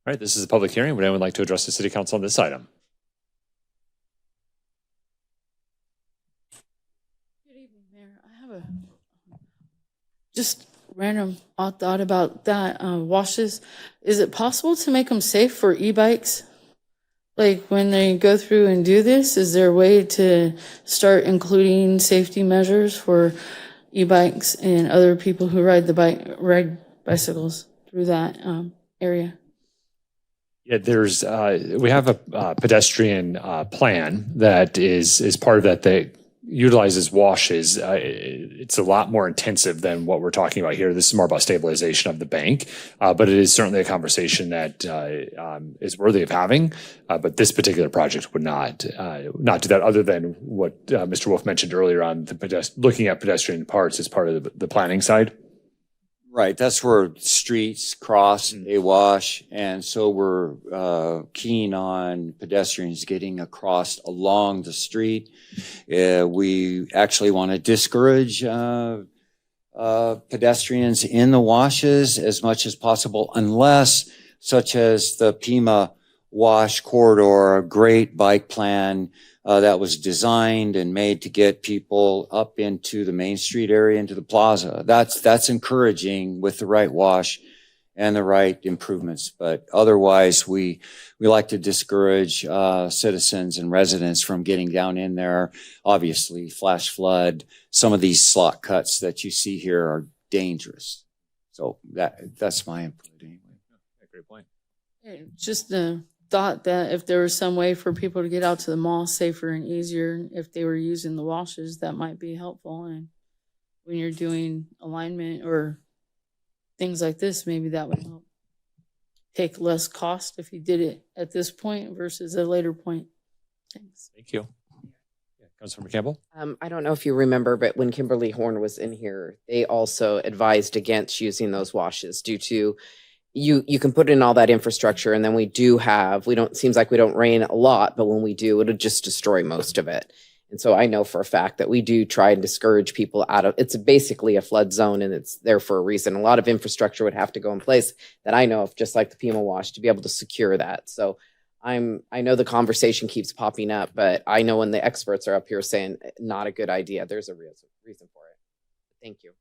right, this is a public hearing. Would anyone like to address the city council on this item? Good evening, Mayor. I have a just random odd thought about that. Washes, is it possible to make them safe for e-bikes? Like when they go through and do this, is there a way to start including safety measures for e-bikes and other people who ride bicycles through that area? Yeah, there's we have a pedestrian plan that is part of that utilizes washes. It's a lot more intensive than what we're talking about here. This is more about stabilization of the bank, but it is certainly a conversation that is worthy of having. But this particular project would not do that, other than what Mr. Wolf mentioned earlier on looking at pedestrian parts as part of the planning side. Right, that's where streets cross and they wash, and so we're keen on pedestrians getting across along the street. We actually want to discourage pedestrians in the washes as much as possible, unless, such as the Pima Wash Corridor, a great bike plan that was designed and made to get people up into the Main Street area, into the plaza. That's encouraging with the right wash and the right improvements. But otherwise, we like to discourage citizens and residents from getting down in there. Obviously, flash flood, some of these slot cuts that you see here are dangerous. So that's my input anyway. Great point. Just the thought that if there was some way for people to get out to the mall safer and easier, if they were using the washes, that might be helpful. And when you're doing alignment or things like this, maybe that would help take less cost if you did it at this point versus a later point. Thanks. Thank you. Yeah, Councilmember Campbell? I don't know if you remember, but when Kimberly Horn was in here, they also advised against using those washes due to you can put in all that infrastructure, and then seems like we don't rain a lot, but when we do, it'll just destroy most of it. And so I know for a fact that we do try and discourage people it's basically a flood zone, and it's there for a reason. A lot of infrastructure would have to go in place that I know of, just like the Pima Wash, to be able to secure that. So I know the conversation keeps popping up, but I know when the experts are up here saying not a good idea, there's a real reason for it. Thank you.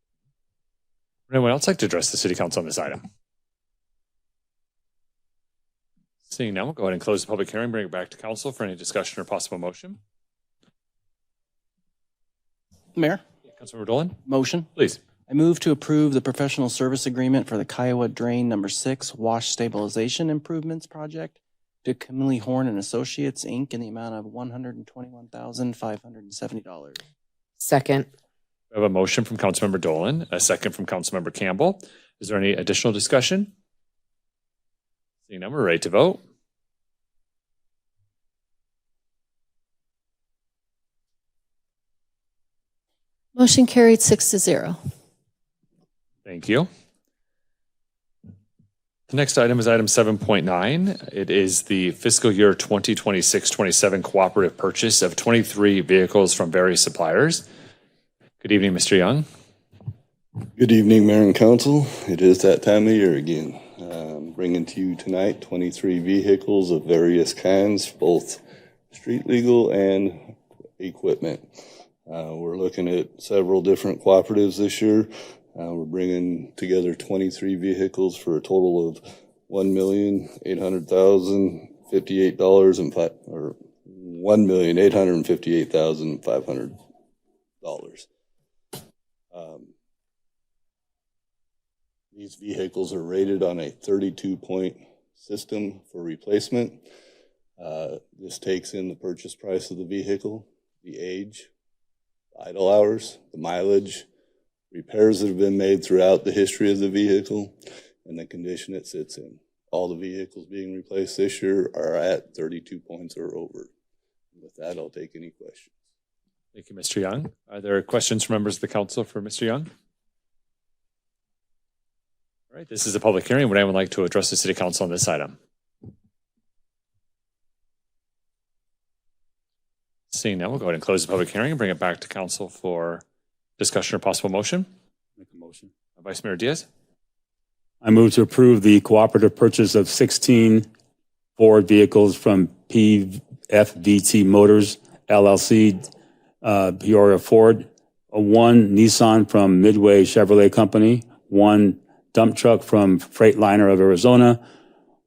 Would anyone else like to address the city council on this item? Seeing none, we'll go ahead and close the public hearing, bring it back to council for any discussion or possible motion. Mayor? Councilmember Dolan? Motion. Please. I move to approve the professional service agreement for the Kiowa Drain Number 6 Wash Stabilization Improvements Project to Kimberly Horn and Associates, Inc. in the amount of $121,570. Second. We have a motion from Councilmember Dolan, a second from Councilmember Campbell. Is there any additional discussion? Seeing none, we're ready to vote. Motion carried 6-0. Thank you. The next item is item 7.9. It is the fiscal year 2026-27 cooperative purchase of 23 vehicles from various suppliers. Good evening, Mr. Young. Good evening, Mayor and Council. It is that time of year again. Bringing to you tonight 23 vehicles of various kinds, both street legal and equipment. We're looking at several different cooperatives this year. We're bringing together 23 vehicles for a total of $1,858,500. These vehicles are rated on a 32-point system for replacement. This takes in the purchase price of the vehicle, the age, the idle hours, the mileage, repairs that have been made throughout the history of the vehicle, and the condition it sits in. All the vehicles being replaced this year are at 32 points or over. With that, I'll take any questions. Thank you, Mr. Young. Are there questions from members of the council for Mr. Young? All right, this is a public hearing. Would anyone like to address the city council on this item? Seeing none, we'll go ahead and close the public hearing and bring it back to council for discussion or possible motion. Make a motion. Vice Mayor Diaz? I move to approve the cooperative purchase of 16 Ford vehicles from PFVT Motors LLC, Peoria Ford, one Nissan from Midway Chevrolet Company, one dump truck from Freightliner of Arizona,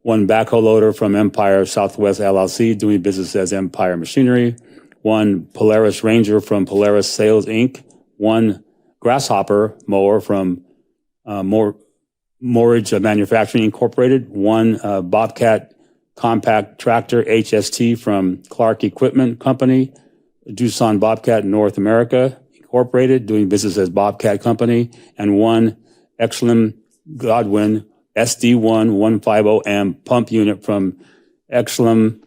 one backhoe loader from Empire Southwest LLC, doing business as Empire Machinery, one Polaris Ranger from Polaris Sales Inc., one Grasshopper mower from Morridge Manufacturing Incorporated, one Bobcat compact tractor HST from Clark Equipment Company, Doosan Bobcat North America Incorporated, doing business as Bobcat Company, and one Exlum Godwin SD1 150M pump unit from Exlum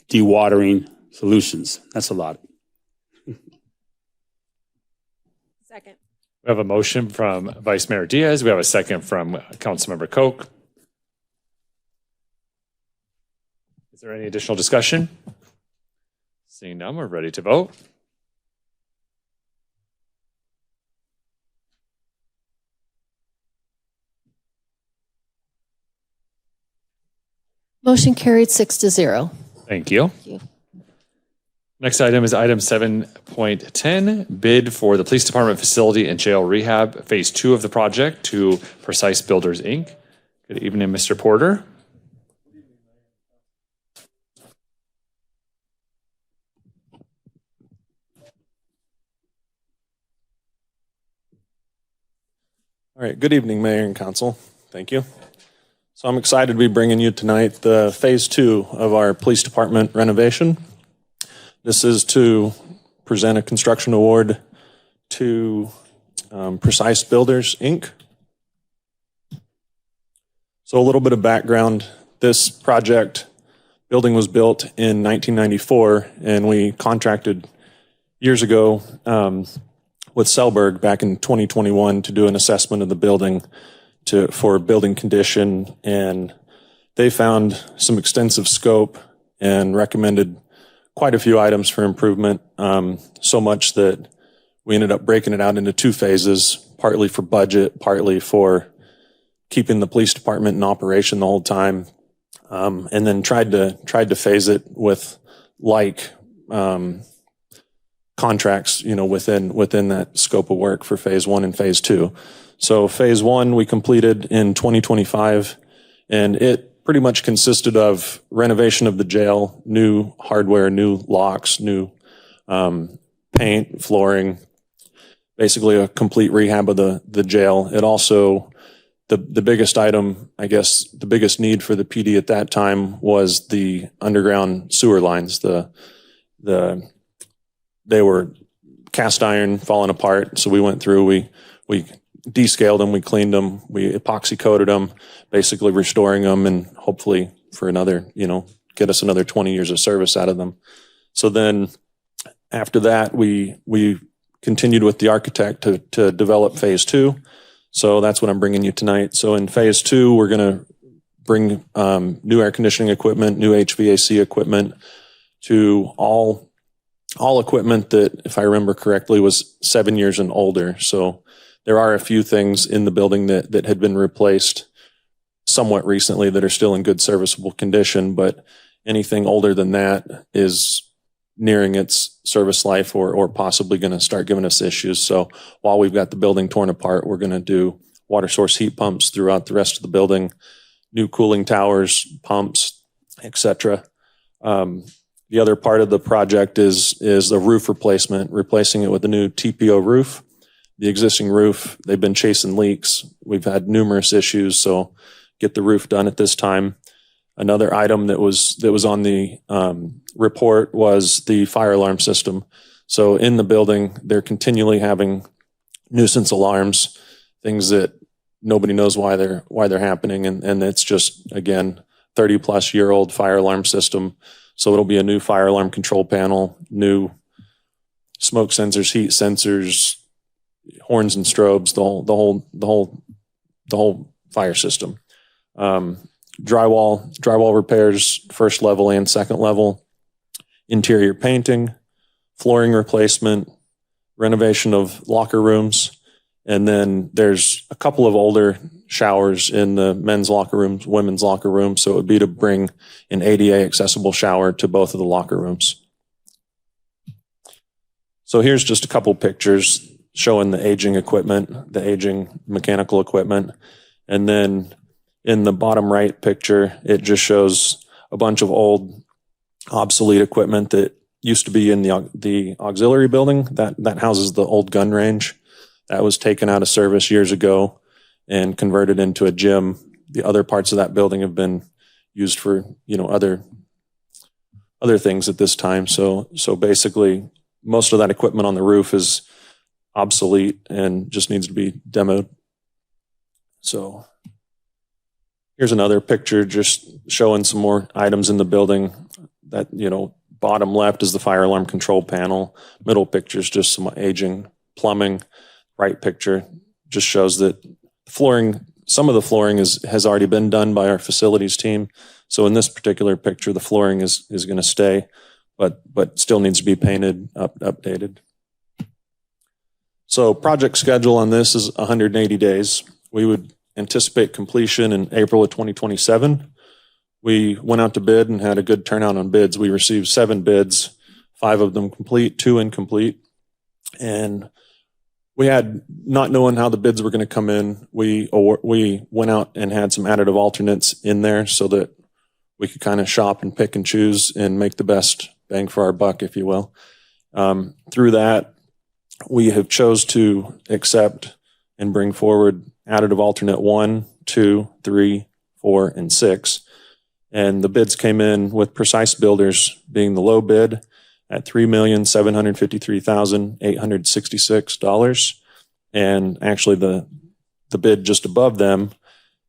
Dewatering Solutions. That's a lot. Second. We have a motion from Vice Mayor Diaz. We have a second from Councilmember Koch. Is there any additional discussion? Seeing none, we're ready to vote. Motion carried 6-0. Thank you. Next item is item 7.10, bid for the Police Department Facility and Jail Rehab, Phase 2 of the project to Precise Builders, Inc. Good evening, Mr. Porter. All right, good evening, Mayor and Council. Thank you. So I'm excited to be bringing you tonight the Phase 2 of our Police Department renovation. This is to present a construction award to Precise Builders, Inc. So a little bit of background. This building was built in 1994, and we contracted years ago with Selberg back in 2021 to do an assessment of the building for building condition, and they found some extensive scope and recommended quite a few items for improvement, so much that we ended up breaking it out into 2 phases, partly for budget, partly for keeping the police department in operation the whole time, and then tried to phase it with contracts, within that scope of work for Phase 1 and Phase 2. So Phase 1 we completed in 2025, and it pretty much consisted of renovation of the jail, new hardware, new locks, new paint, flooring, basically a complete rehab of the jail. It also, the biggest item, I guess, the biggest need for the PD at that time was the underground sewer lines. They were cast iron, falling apart. So we went through, we descaled them, we cleaned them, we epoxy coated them, basically restoring them, and hopefully for another, get us another 20 years of service out of them. So then after that, we continued with the architect to develop Phase 2. So that's what I'm bringing you tonight. So in Phase 2, we're going to bring new air conditioning equipment, new HVAC equipment, to all equipment that, if I remember correctly, was 7 years and older. So there are a few things in the building that had been replaced somewhat recently that are still in good serviceable condition, but anything older than that is nearing its service life or possibly going to start giving us issues. So while we've got the building torn apart, we're going to do water source heat pumps throughout the rest of the building, new cooling towers, pumps, etc. The other part of the project is the roof replacement, replacing it with a new TPO roof. The existing roof, they've been chasing leaks. We've had numerous issues, so get the roof done at this time. Another item that was on the report was the fire alarm system. So in the building, they're continually having nuisance alarms, things that nobody knows why they're happening, and it's just, again, 30-plus-year-old fire alarm system. So it'll be a new fire alarm control panel, new smoke sensors, heat sensors, horns and strobes, the whole fire system. Drywall repairs, first level and second level, interior painting, flooring replacement, renovation of locker rooms, And then there's a couple of older showers in the men's locker rooms, women's locker rooms. So it would be to bring an ADA accessible shower to both of the locker rooms. So here's just a couple pictures showing the aging equipment, the aging mechanical equipment. And then in the bottom right picture, it just shows a bunch of old obsolete equipment that used to be in the auxiliary building that houses the old gun range. That was taken out of service years ago and converted into a gym. The other parts of that building have been used for, other things at this time. So basically, most of that equipment on the roof is obsolete and just needs to be demoed. So here's another picture just showing some more items in the building. That, bottom left is the fire alarm control panel. Middle picture is just some aging plumbing. Right picture just shows that some of the flooring has already been done by our facilities team. So in this particular picture, the flooring is going to stay, but still needs to be painted, updated. So project schedule on this is 180 days. We would anticipate completion in April of 2027. We went out to bid and had a good turnout on bids. We received 7 bids, 5 of them complete, 2 incomplete. And we had, not knowing how the bids were going to come in, we went out and had some additive alternates in there so that we could kind of shop and pick and choose and make the best bang for our buck, if you will. Through that, we have chose to accept and bring forward additive alternate 1, 2, 3, 4, and 6. And the bids came in with Precise Builders being the low bid at $3,753,866. And actually the bid just above them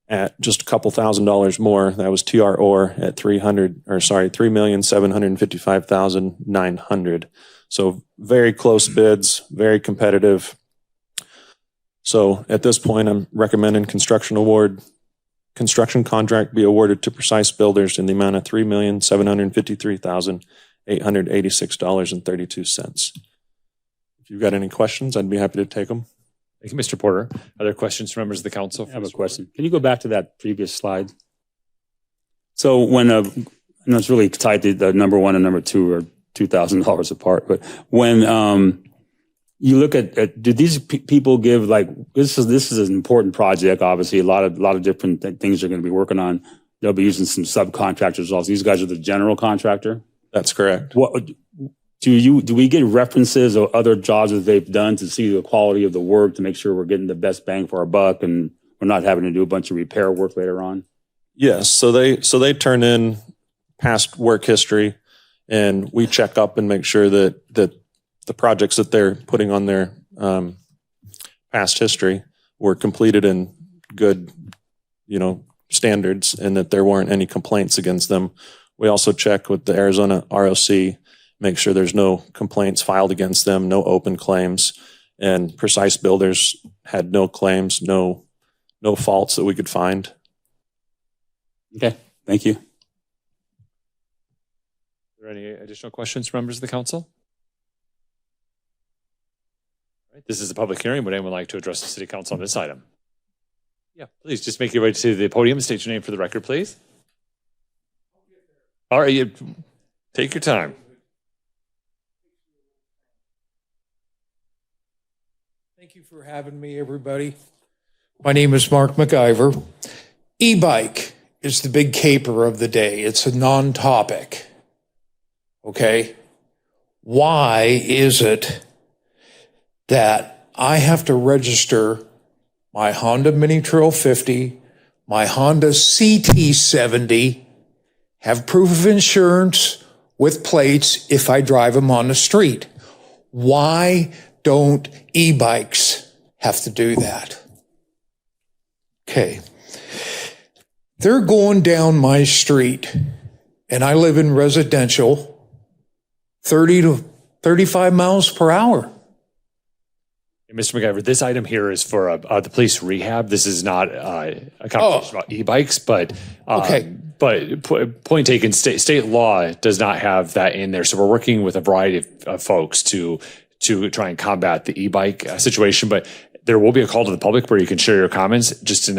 at just a couple $1,000s more, that was TR Orr at $3,755,900. So very close bids, very competitive. So at this point, I'm recommending construction contract be awarded to Precise Builders in the amount of $3,753,886.32. If you've got any questions, I'd be happy to take them. Thank you, Mr. Porter. Other questions from members of the council? I have a question. Can you go back to that previous slide? So when, I know it's really tight, the number 1 and number 2 are $2,000 apart, but when you look at do these people give, like, this is an important project, obviously, a lot of different things they're going to be working on. They'll be using some subcontractors also. These guys are the general contractor? That's correct. What do we get references or other jobs that they've done to see the quality of the work to make sure we're getting the best bang for our buck and we're not having to do a bunch of repair work later on? Yes. So they turn in past work history, and we check up and make sure that the projects that they're putting on their past history were completed in good, standards, and that there weren't any complaints against them. We also check with the Arizona ROC, make sure there's no complaints filed against them, no open claims, and Precise Builders had no claims, no faults that we could find. Okay, thank you. Are there any additional questions from members of the council? All right, this is a public hearing. Would anyone like to address the city council on this item? Yeah, please just make your way to the podium and state your name for the record, please. All right, take your time. Thank you for having me, everybody. My name is Mark McIver. E-bike is the big caper of the day. It's a non-topic. Okay? Why is it that I have to register my Honda Mini Trail 50, my Honda CT70, have proof of insurance with plates if I drive them on the street? Why don't e-bikes have to do that? Okay. They're going down my street, and I live in residential, 30 to 35 miles per hour. Mr. McIver, this item here is for the police rehab. This is not a conversation about e-bikes, but okay. But point taken, state law does not have that in there. So we're working with a variety of folks to try and combat the e-bike situation. But There will be a call to the public where you can share your comments just in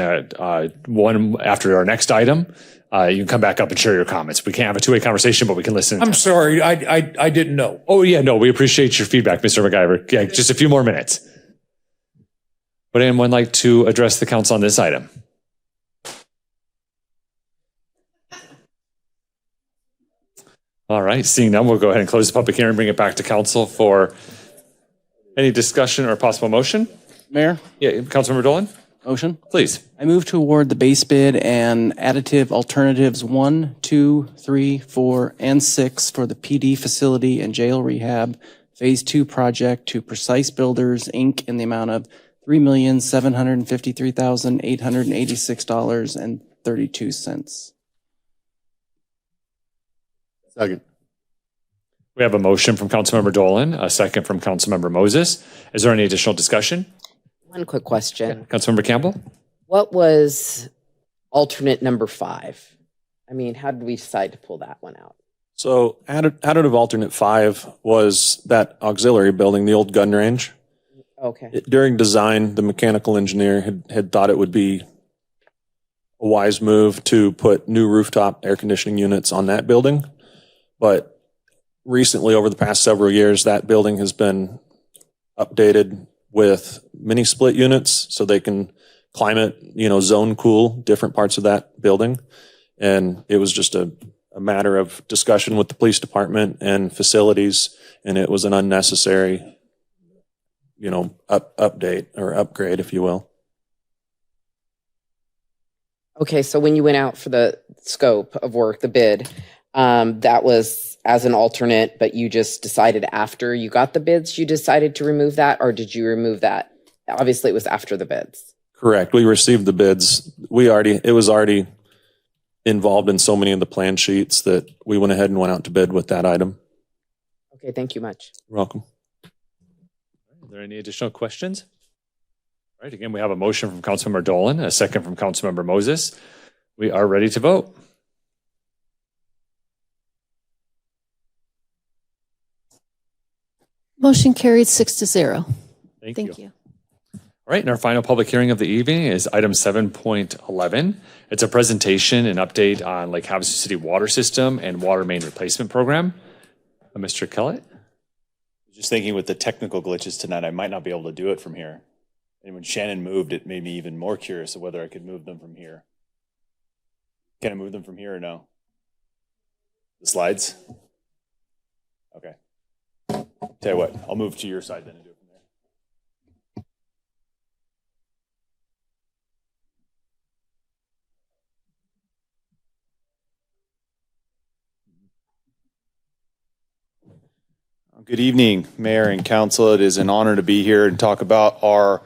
one after our next item. You can come back up and share your comments. We can't have a two-way conversation, but we can listen. I'm sorry, I didn't know. Oh, yeah, no, we appreciate your feedback, Mr. MacIver. Yeah, just a few more minutes. Would anyone like to address the council on this item? All right, seeing none, we'll go ahead and close the public hearing, bring it back to council for any discussion or possible motion. Mayor? Yeah, Councilmember Dolan? Motion? Please. I move to award the base bid and additive alternatives 1, 2, 3, 4, and 6 for the PD facility and jail rehab Phase 2 project to Precise Builders, Inc. in the amount of $3,753,886.32. Second. We have a motion from Councilmember Dolan, a second from Councilmember Moses. Is there any additional discussion? One quick question. Councilmember Campbell? What was alternate number 5? I mean, how did we decide to pull that one out? So additive alternate 5 was that auxiliary building, the old gun range. Okay. During design, the mechanical engineer had thought it would be a wise move to put new rooftop air conditioning units on that building. But recently, over the past several years, that building has been updated with mini split units so they can climate, zone cool different parts of that building. And it was just a matter of discussion with the police department and facilities, and it was an unnecessary, update or upgrade, if you will. Okay, so when you went out for the scope of work, the bid, that was as an alternate, but you just decided after you got the bids, you decided to remove that, or did you remove that? Obviously, it was after the bids. Correct. We received the bids. It was already involved in so many of the plan sheets that we went ahead and went out to bid with that item. Okay, thank you much. You're welcome. Are there any additional questions? All right, again, we have a motion from Councilmember Dolan, a second from Councilmember Moses. We are ready to vote. Motion carried 6-0. Thank you. All right, and our final public hearing of the evening is item 7.11. It's a presentation and update on Lake Havasu City water system and water main replacement program. Mr. Kellett? Just thinking with the technical glitches tonight, I might not be able to do it from here. And when Shannon moved, it made me even more curious of whether I could move them from here. Can I move them from here or no? The slides? Okay. Tell you what, I'll move to your side then and do it from there. Good evening, Mayor and Council. It is an honor to be here and talk about our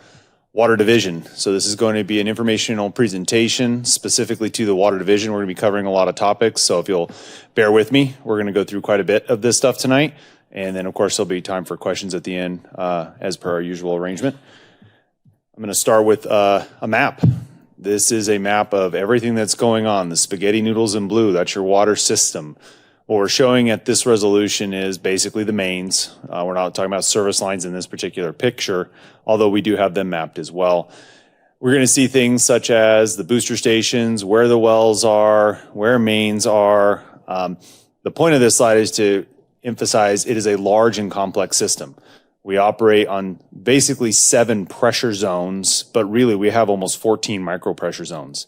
Water Division. So this is going to be an informational presentation specifically to the Water Division. We're going to be covering a lot of topics, so if you'll bear with me, we're going to go through quite a bit of this stuff tonight. And then, of course, there'll be time for questions at the end, as per our usual arrangement. I'm going to start with a map. This is a map of everything that's going on. The spaghetti noodles in blue, that's your water system. What we're showing at this resolution is basically the mains. We're not talking about service lines in this particular picture, although we do have them mapped as well. We're going to see things such as the booster stations, where the wells are, where mains are. The point of this slide is to emphasize it is a large and complex system. We operate on basically 7 pressure zones, but really we have almost 14 micropressure zones.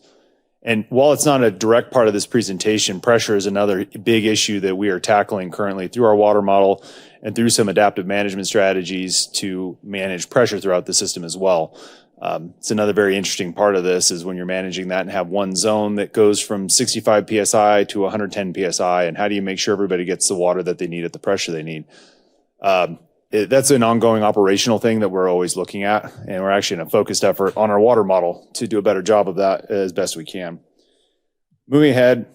And while it's not a direct part of this presentation, pressure is another big issue that we are tackling currently through our water model and through some adaptive management strategies to manage pressure throughout the system as well. It's another very interesting part of this is when you're managing that and have one zone that goes from 65 PSI to 110 PSI, and how do you make sure everybody gets the water that they need at the pressure they need? That's an ongoing operational thing that we're always looking at, and we're actually in a focused effort on our water model to do a better job of that as best we can. Moving ahead,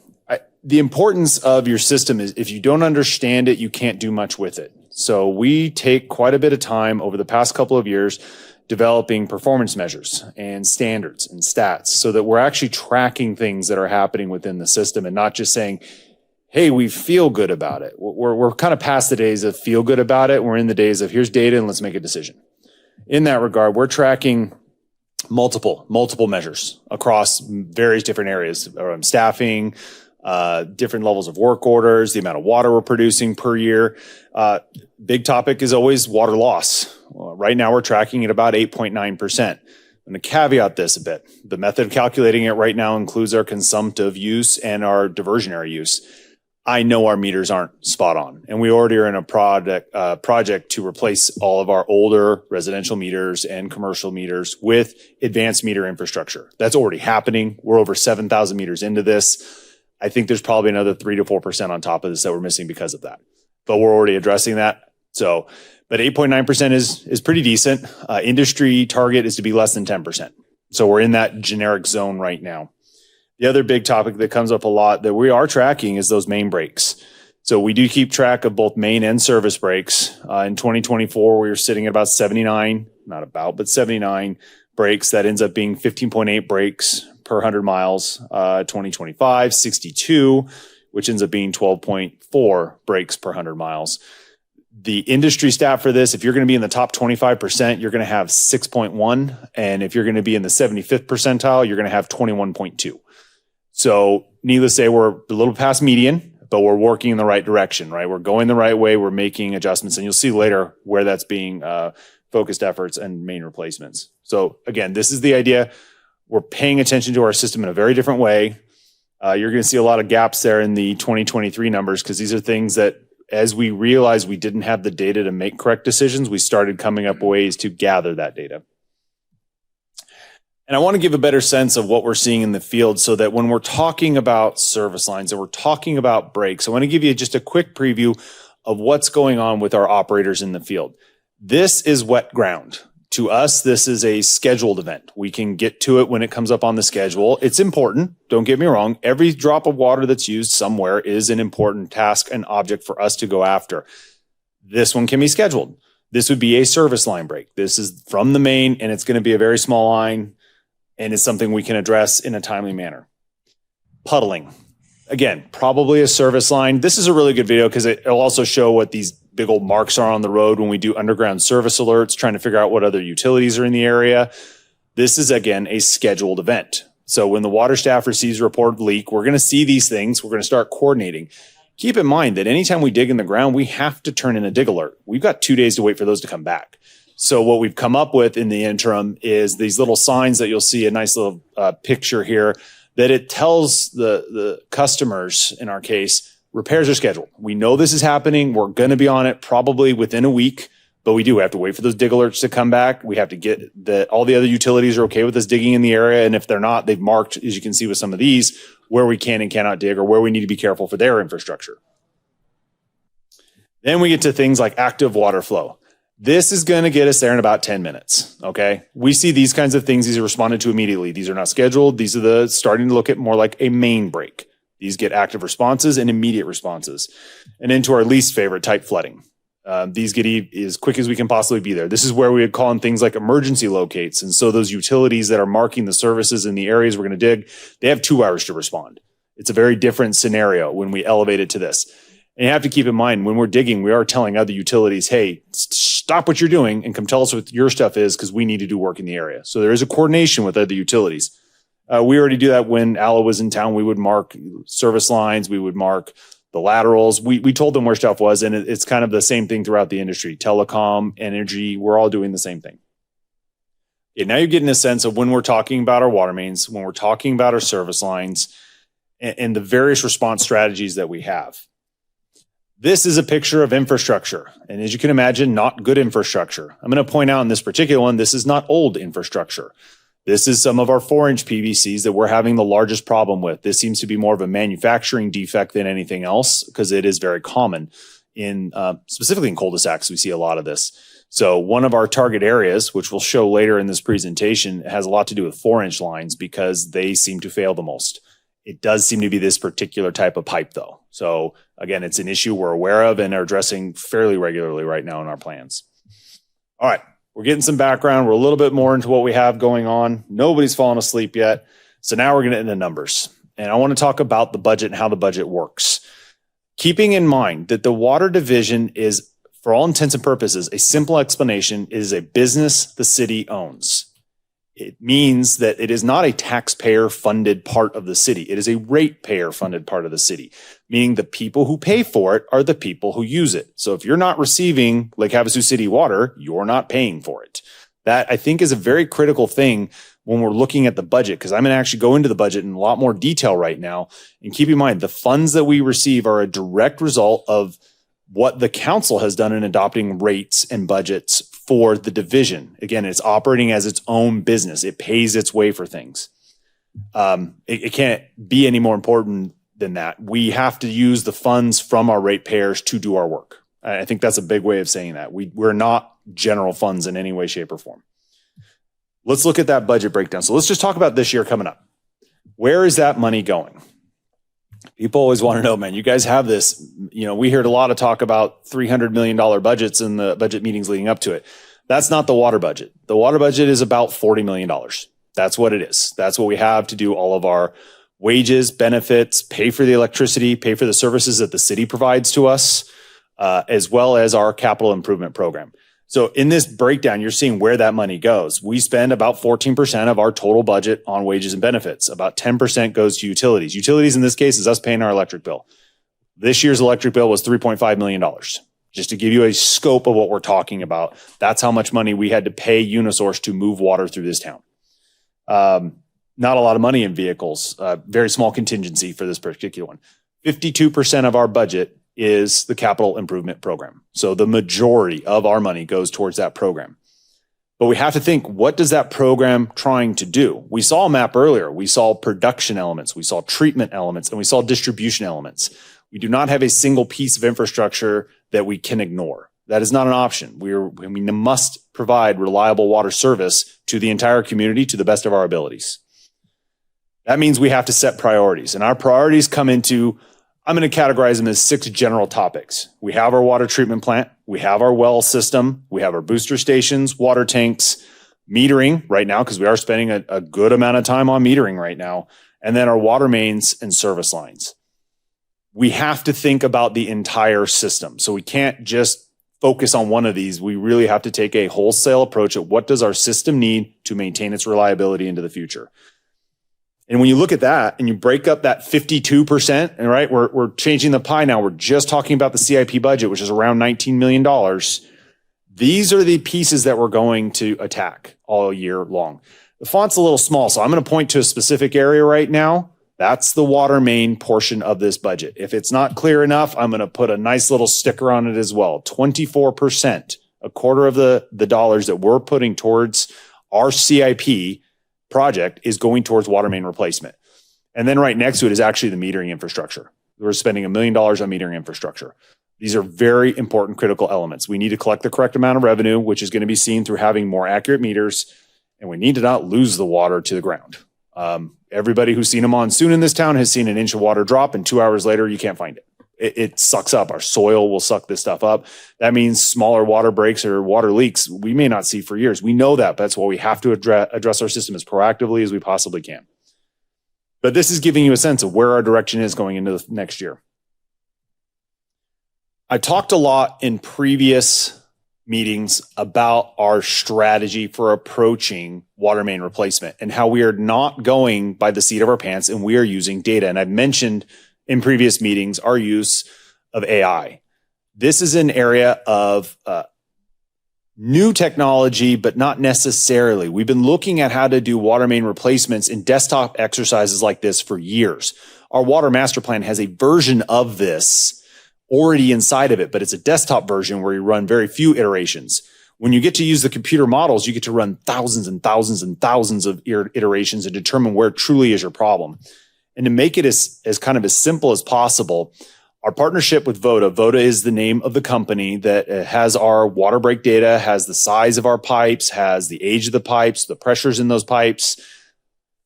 the importance of your system is if you don't understand it, you can't do much with it. So we take quite a bit of time over the past couple of years developing performance measures and standards and stats so that we're actually tracking things that are happening within the system and not just saying, hey, we feel good about it. We're kind of past the days of feel good about it. We're in the days of here's data and let's make a decision. in that regard, we're tracking multiple measures across various different areas, staffing, different levels of work orders, the amount of water we're producing per year. Big topic is always water loss. Right now we're tracking at about 8.9%. I'm going to caveat this a bit. The method of calculating it right now includes our consumptive use and our diversionary use. I know our meters aren't spot on, and we already are in a project to replace all of our older residential meters and commercial meters with advanced meter infrastructure. That's already happening. We're over 7,000 meters into this. I think there's probably another 3 to 4% on top of this that we're missing because of that, but we're already addressing that. So, but 8.9% is pretty decent. Industry target is to be less than 10%. So we're in that generic zone right now. The other big topic that comes up a lot that we are tracking is those main breaks. So we do keep track of both main and service breaks. In 2024, we were sitting at about 79 breaks. That ends up being 15.8 breaks per 100 miles. 2025, 62, which ends up being 12.4 breaks per 100 miles. The industry stat for this, if you're going to be in the top 25%, you're going to have 6.1. And if you're going to be in the 75th percentile, you're going to have 21.2. So needless to say, we're a little past median, but we're working in the right direction, right? We're going the right way. We're making adjustments, and you'll see later where that's being focused efforts and main replacements. So again, this is the idea. We're paying attention to our system in a very different way. You're going to see a lot of gaps there in the 2023 numbers because these are things that, as we realized we didn't have the data to make correct decisions, we started coming up with ways to gather that data. And I want to give a better sense of what we're seeing in the field so that when we're talking about service lines and we're talking about breaks, I want to give you just a quick preview of what's going on with our operators in the field. This is wet ground. To us, this is a scheduled event. We can get to it when it comes up on the schedule. It's important. Don't get me wrong. Every drop of water that's used somewhere is an important task and object for us to go after. This one can be scheduled. This would be a service line break. This is from the main, and it's going to be a very small line, and it's something we can address in a timely manner. Puddling. Again, probably a service line. This is a really good video because it'll also show what these big old marks are on the road when we do underground service alerts, trying to figure out what other utilities are in the area. This is, again, a scheduled event. So when the water staff receives a reported leak, we're going to see these things. We're going to start coordinating. Keep in mind that anytime we dig in the ground, we have to turn in a dig alert. We've got 2 days to wait for those to come back. So what we've come up with in the interim is these little signs that you'll see, a nice little picture here, that it tells the customers, in our case, repairs are scheduled. We know this is happening. We're going to be on it probably within a week, but we do have to wait for those dig alerts to come back. We have to get that all the other utilities are okay with us digging in the area. And if they're not, they've marked, as you can see with some of these, where we can and cannot dig or where we need to be careful for their infrastructure. Then we get to things like active water flow. This is going to get us there in about 10 minutes, okay? We see these kinds of things. These are responded to immediately. These are not scheduled. These are the starting to look at more like a main break. These get active responses and immediate responses. And into our least favorite, type flooding. These get as quick as we can possibly be there. This is where we would call in things like emergency locates. And so those utilities that are marking the services in the areas we're going to dig, they have 2 hours to respond. It's a very different scenario when we elevate it to this. And you have to keep in mind, when we're digging, we are telling other utilities, hey, stop what you're doing and come tell us what your stuff is because we need to do work in the area. So there is a coordination with other utilities. We already do that when Alla was in town. We would mark service lines. We would mark the laterals. We told them where stuff was, and it's kind of the same thing throughout the industry. Telecom, energy, we're all doing the same thing. Okay, now you're getting a sense of when we're talking about our water mains, when we're talking about our service lines, and the various response strategies that we have. This is a picture of infrastructure. And as you can imagine, not good infrastructure. I'm going to point out in this particular one, this is not old infrastructure. This is some of our 4-inch PVCs that we're having the largest problem with. This seems to be more of a manufacturing defect than anything else because it is very common in specifically in cul-de-sacs. We see a lot of this. So one of our target areas, which we'll show later in this presentation, has a lot to do with 4-inch lines because they seem to fail the most. It does seem to be this particular type of pipe, though. So again, it's an issue we're aware of and are addressing fairly regularly right now in our plans. All right, we're getting some background. We're a little bit more into what we have going on. Nobody's fallen asleep yet. So now we're going to get into numbers. And I want to talk about the budget and how the budget works. Keeping in mind that the water division is for all intents and purposes, a simple explanation is a business the city owns. It means that it is not a taxpayer funded part of the city. It is a ratepayer funded part of the city, meaning the people who pay for it are the people who use it. So if you're not receiving Lake Havasu City water, you're not paying for it. That I think is a very critical thing when we're looking at the budget, because I'm going to actually go into the budget in a lot more detail right now. And keep in mind, the funds that we receive are a direct result of what the council has done in adopting rates and budgets for the division. Again, it's operating as its own business. It pays its way for things. It can't be any more important than that. We have to use the funds from our ratepayers to do our work. I think that's a big way of saying that. We're not general funds in any way, shape, or form. Let's look at that budget breakdown. So let's just talk about this year coming up. Where is that money going? People always want to know, man, you guys have this, we heard a lot of talk about $300 million budgets in the budget meetings leading up to it. That's not the water budget. The water budget is about $40 million. That's what it is. That's what we have to do all of our wages, benefits, pay for the electricity, pay for the services that the city provides to us, as well as our capital improvement program. So in this breakdown, you're seeing where that money goes. We spend about 14% of our total budget on wages and benefits. About 10% goes to utilities. Utilities in this case is us paying our electric bill. This year's electric bill was $3.5 million. Just to give you a scope of what we're talking about, that's how much money we had to pay Unisource to move water through this town. Not a lot of money in vehicles, very small contingency for this particular one. 52% of our budget is the capital improvement program. So the majority of our money goes towards that program. But we have to think, what does that program trying to do? We saw a map earlier. We saw production elements, we saw treatment elements, and we saw distribution elements. We do not have a single piece of infrastructure that we can ignore. That is not an option. We must provide reliable water service to the entire community to the best of our abilities. That means we have to set priorities, and our priorities come into, I'm going to categorize them as 6 general topics. We have our water treatment plant. We have our well system. We have our booster stations, water tanks, metering right now, because we are spending a good amount of time on metering right now, and then our water mains and service lines. We have to think about the entire system. So we can't just focus on one of these. We really have to take a wholesale approach at what does our system need to maintain its reliability into the future. And when you look at that and you break up that 52%, and right, we're changing the pie now. We're just talking about the CIP budget, which is around $19 million. These are the pieces that we're going to attack all year long. The font's a little small, so I'm going to point to a specific area right now. That's the water main portion of this budget. If it's not clear enough, I'm going to put a nice little sticker on it as well. 24%, a quarter of the dollars that we're putting towards our CIP project is going towards water main replacement. And then right next to it is actually the metering infrastructure. We're spending $1 million on metering infrastructure. These are very important critical elements. We need to collect the correct amount of revenue, which is going to be seen through having more accurate meters, and we need to not lose the water to the ground. Everybody who's seen a monsoon in this town has seen an inch of water drop, and 2 hours later, you can't find it. It sucks up. Our soil will suck this stuff up. That means smaller water breaks or water leaks we may not see for years. We know that, but that's why we have to address our system as proactively as we possibly can. But this is giving you a sense of where our direction is going into the next year. I talked a lot in previous meetings about our strategy for approaching water main replacement and how we are not going by the seat of our pants and we are using data. And I've mentioned in previous meetings our use of AI. This is an area of new technology, but not necessarily. We've been looking at how to do water main replacements in desktop exercises like this for years. Our water master plan has a version of this already inside of it, but it's a desktop version where you run very few iterations. When you get to use the computer models, you get to run thousands and thousands and thousands of iterations and determine where truly is your problem. And to make it as kind of as simple as possible, our partnership with Voda. Voda is the name of the company that has our water break data, has the size of our pipes, has the age of the pipes, the pressures in those pipes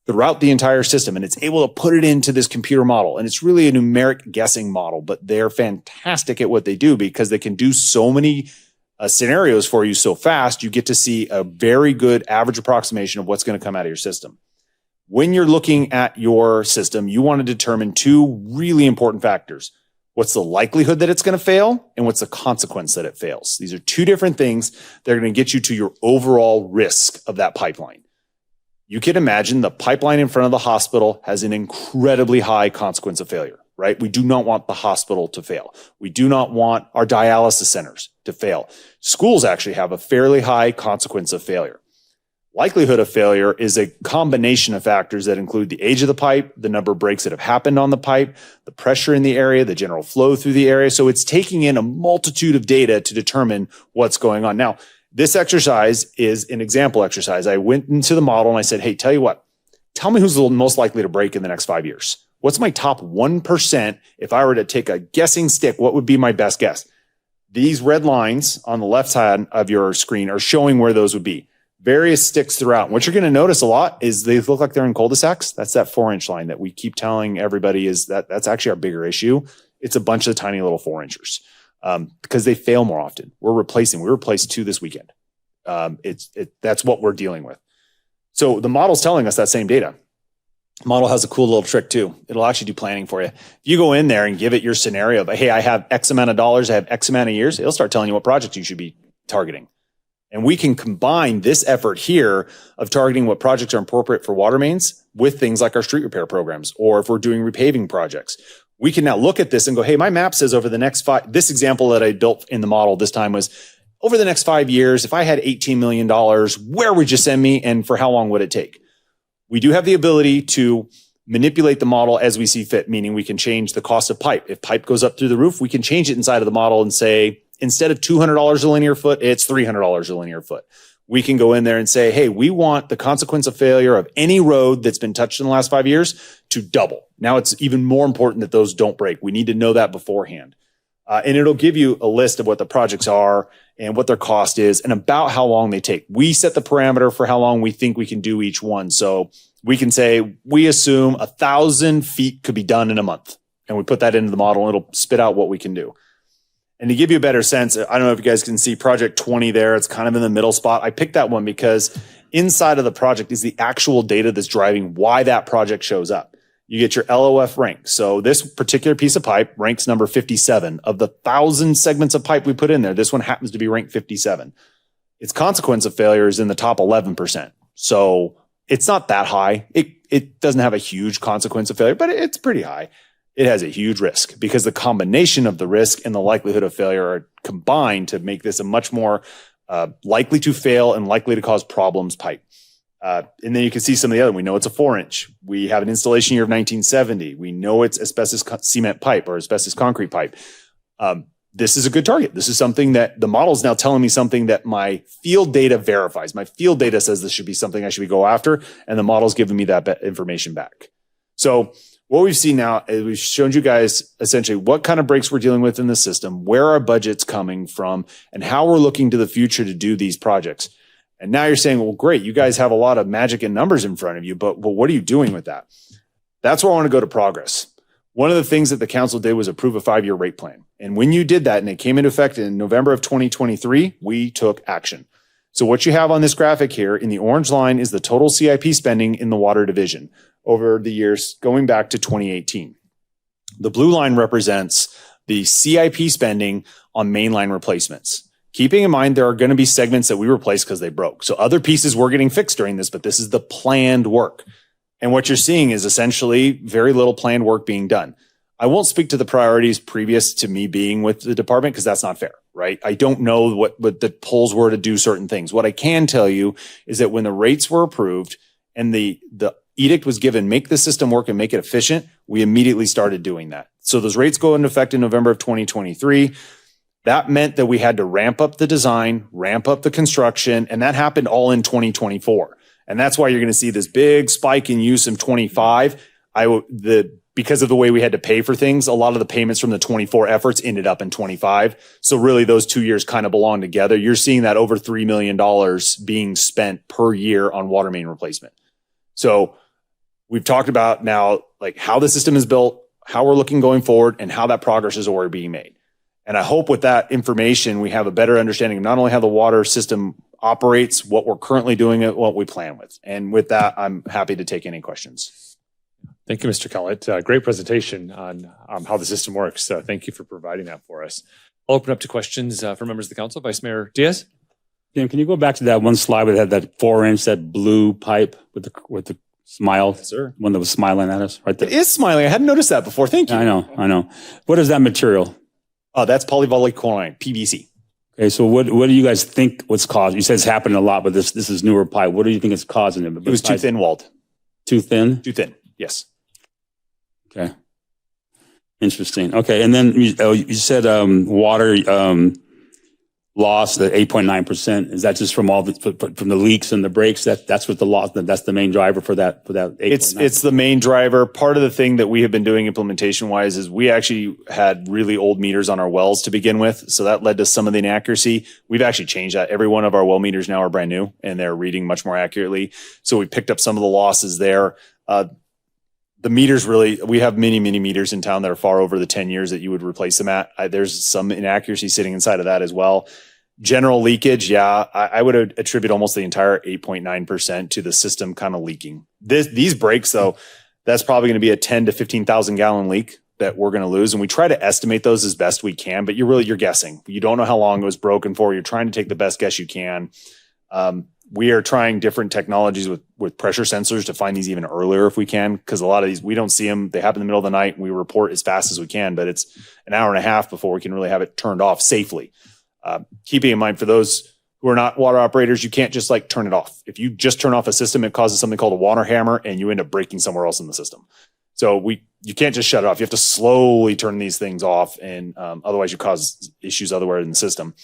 throughout the entire system. And it's able to put it into this computer model. And it's really a numeric guessing model, but they're fantastic at what they do because they can do so many scenarios for you so fast. You get to see a very good average approximation of what's going to come out of your system. When you're looking at your system, you want to determine 2 really important factors. What's the likelihood that it's going to fail? And what's the consequence that it fails? These are two different things that are going to get you to your overall risk of that pipeline. You can imagine the pipeline in front of the hospital has an incredibly high consequence of failure, right? We do not want the hospital to fail. We do not want our dialysis centers to fail. Schools actually have a fairly high consequence of failure. Likelihood of failure is a combination of factors that include the age of the pipe, the number of breaks that have happened on the pipe, the pressure in the area, the general flow through the area. So it's taking in a multitude of data to determine what's going on. Now, this exercise is an example exercise. I went into the model and I said, hey, tell you what, tell me who's the most likely to break in the next 5 years. What's my top 1%? If I were to take a guessing stick, what would be my best guess? These red lines on the left side of your screen are showing where those would be. Various sticks throughout. What you're going to notice a lot is they look like they're in cul-de-sacs. That's that 4-inch line that we keep telling everybody is that's actually our bigger issue. It's a bunch of tiny little 4-inchers because they fail more often. We replaced 2 this weekend. That's what we're dealing with. So the model's telling us that same data. Model has a cool little trick too. It'll actually do planning for you. If you go in there and give it your scenario of, hey, I have X amount of dollars, I have X amount of years, it'll start telling you what projects you should be targeting. And we can combine this effort here of targeting what projects are appropriate for water mains with things like our street repair programs, or if we're doing repaving projects. We can now look at this and go, hey, my map says over the next 5, this example that I built in the model this time was over the next 5 years, if I had $18 million, where would you send me and for how long would it take? We do have the ability to manipulate the model as we see fit, meaning we can change the cost of pipe. If pipe goes up through the roof, we can change it inside of the model and say, instead of $200 a linear foot, it's $300 a linear foot. We can go in there and say, hey, we want the consequence of failure of any road that's been touched in the last 5 years to double. Now it's even more important that those don't break. We need to know that beforehand. And it'll give you a list of what the projects are and what their cost is and about how long they take. We set the parameter for how long we think we can do each one. So we can say, we assume 1,000 feet could be done in a month. And we put that into the model and it'll spit out what we can do. And to give you a better sense, I don't know if you guys can see project 20 there. It's kind of in the middle spot. I picked that one because inside of the project is the actual data that's driving why that project shows up. You get your LOF rank. So this particular piece of pipe ranks number 57. Of the 1,000 segments of pipe we put in there, this one happens to be ranked 57. Its consequence of failure is in the top 11%. So it's not that high. It doesn't have a huge consequence of failure, but it's pretty high. It has a huge risk because the combination of the risk and the likelihood of failure are combined to make this a much more likely to fail and likely to cause problems pipe. And then you can see some of the other. We know it's a 4-inch. We have an installation year of 1970. We know it's asbestos cement pipe or asbestos concrete pipe. This is a good target. This is something that the model is now telling me something that my field data verifies. My field data says this should be something I should go after, and the model's giving me that information back. So what we've seen now is we've shown you guys essentially what kind of breaks we're dealing with in the system, where our budget's coming from, and how we're looking to the future to do these projects. And now you're saying, well, great, you guys have a lot of magic and numbers in front of you, but what are you doing with that? That's where I want to go to progress. One of the things that the council did was approve a 5-year rate plan. And when you did that and it came into effect in November of 2023, we took action. So what you have on this graphic here in the orange line is the total CIP spending in the water division over the years going back to 2018. The blue line represents the CIP spending on mainline replacements. Keeping in mind, there are going to be segments that we replace because they broke. So other pieces were getting fixed during this, but this is the planned work. And what you're seeing is essentially very little planned work being done. I won't speak to the priorities previous to me being with the department because that's not fair, right? I don't know what the polls were to do certain things. What I can tell you is that when the rates were approved and the edict was given, make the system work and make it efficient, we immediately started doing that. So those rates go into effect in November of 2023. That meant that we had to ramp up the design, ramp up the construction, and that happened all in 2024. And that's why you're going to see this big spike in use in 25. Because of the way we had to pay for things, a lot of the payments from the 24 efforts ended up in 25. So really those 2 years kind of belong together. You're seeing that over $3 million being spent per year on water main replacement. So we've talked about now like how the system is built, how we're looking going forward, and how that progress is already being made. And I hope with that information, we have a better understanding of not only how the water system operates, what we're currently doing, and what we plan with. And with that, I'm happy to take any questions. Thank you, Mr. Kellett. Great presentation on how the system works. Thank you for providing that for us. I'll open up to questions for members of the council. Vice Mayor Diaz? Tim, can you go back to that one slide where it had that 4-inch, that blue pipe with the smile? Yes, sir. One that was smiling at us right there. It is smiling. I hadn't noticed that before. Thank you. I know. What is that material? Oh, that's polyvolychloride, PVC. Okay, so what do you guys think what's caused? You said it's happening a lot, but this is newer pipe. What do you think is causing it? It was too thin-walled. Too thin? Too thin, yes. Okay. Interesting. Okay, and then you said water loss, the 8.9%. Is that just from from the leaks and the breaks? That's what the loss. That's the main driver for that. 8.9%? It's the main driver. Part of the thing that we have been doing implementation wise is we actually had really old meters on our wells to begin with, so that led to some of the inaccuracy. We've actually changed that. Every one of our well meters now are brand new and they're reading much more accurately. So we picked up some of the losses there. The meters really, we have many meters in town that are far over the 10 years that you would replace them at. There's some inaccuracy sitting inside of that as well. General leakage, yeah, I would attribute almost the entire 8.9% to the system kind of leaking. These breaks, though, that's probably going to be a 10 to 15,000 gallon leak that we're going to lose. And we try to estimate those as best we can, but you're guessing. You don't know how long it was broken for. You're trying to take the best guess you can. We are trying different technologies with pressure sensors to find these even earlier if we can, because a lot of these, we don't see them. They happen in the middle of the night and we report as fast as we can, but it's an hour and a half before we can really have it turned off safely. Keeping in mind for those who are not water operators, you can't just like turn it off. If you just turn off a system, it causes something called a water hammer and you end up breaking somewhere else in the system. So you can't just shut it off. You have to slowly turn these things off, and otherwise you cause issues otherwhere in the system.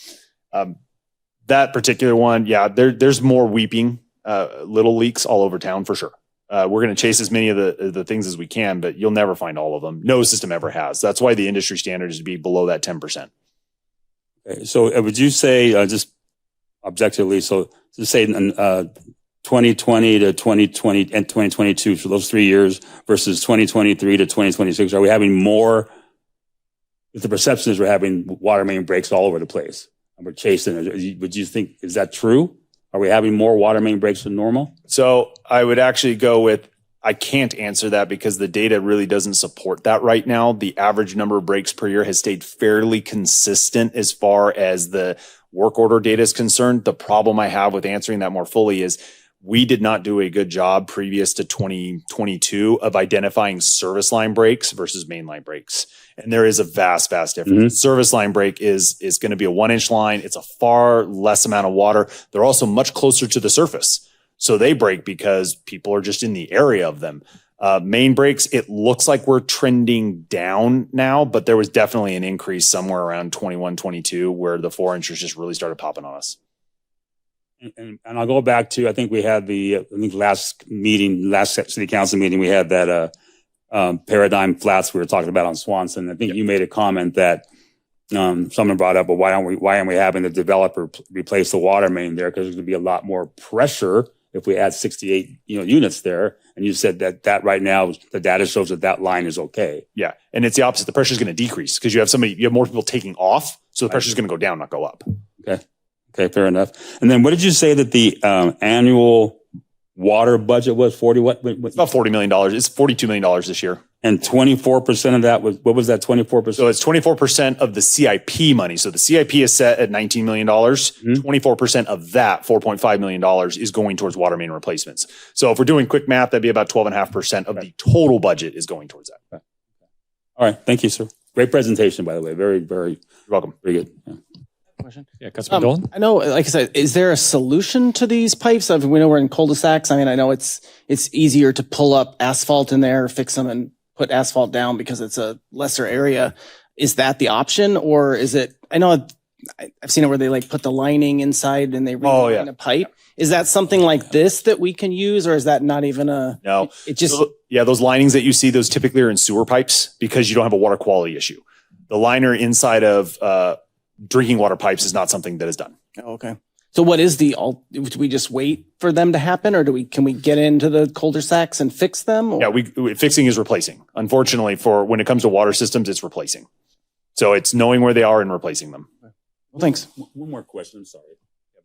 That particular one, yeah, there's more weeping, little leaks all over town for sure. We're going to chase as many of the things as we can, but you'll never find all of them. No system ever has. That's why the industry standard is to be below that 10%. Okay, so would you say, just objectively, so to say 2020 to 2020 and 2022, so those 3 years versus 2023 to 2026, are we having more? The perception is we're having water main breaks all over the place. And we're chasing it. Would you think, is that true? Are we having more water main breaks than normal? So I would actually go with, I can't answer that because the data really doesn't support that right now. The average number of breaks per year has stayed fairly consistent as far as the work order data is concerned. The problem I have with answering that more fully is we did not do a good job previous to 2022 of identifying service line breaks versus mainline breaks. And there is a vast difference. Mm-hmm. Service line break is going to be a 1-inch line. It's a far less amount of water. They're also much closer to the surface. So they break because people are just in the area of them. Main breaks, it looks like we're trending down now, but there was definitely an increase somewhere around 21, 22 where the 4-inchers just really started popping on us. And I'll go back to, I think we had last city council meeting, we had that paradigm flats we were talking about on Swanson. I think you made a comment that someone brought up, well, why aren't we having the developer replace the water main there? Because there's going to be a lot more pressure if we add 68 units there. And you said that right now the data shows that line is okay. Yeah, and it's the opposite. The pressure is going to decrease because you have more people taking off, so the pressure is going to go down, not go up. Okay, fair enough. And then what did you say that the annual water budget was? 40 what? It's about $40 million. It's $42 million this year. And 24% of that was, what was that 24%? So it's 24% of the CIP money. So the CIP is set at $19 million. 24% of that, $4.5 million, is going towards water main replacements. So if we're doing quick math, that'd be about 12.5% of the total budget is going towards that. All right. Thank you, sir. Great presentation, by the way. Very, very, you're welcome. Very good. Yeah. Question. Yeah, Councilman Dolan. I know, like I said, is there a solution to these pipes? I mean, we know we're in cul-de-sacs. I mean, I know it's easier to pull up asphalt in there, fix them, and put asphalt down because it's a lesser area. Is that the option, or is it? I know I've seen it where they like put the lining inside and they reline a pipe. Is that something like this that we can use, or is that not even a? No, it just those linings that you see, those typically are in sewer pipes because you don't have a water quality issue. The liner inside of drinking water pipes is not something that is done. Oh, okay. So what is do we just wait for them to happen, or can we get into the cul-de-sacs and fix them? Or? Yeah, fixing is replacing. Unfortunately, for when it comes to water systems, it's replacing. So it's knowing where they are and replacing them. Well, thanks. One more question. I'm sorry.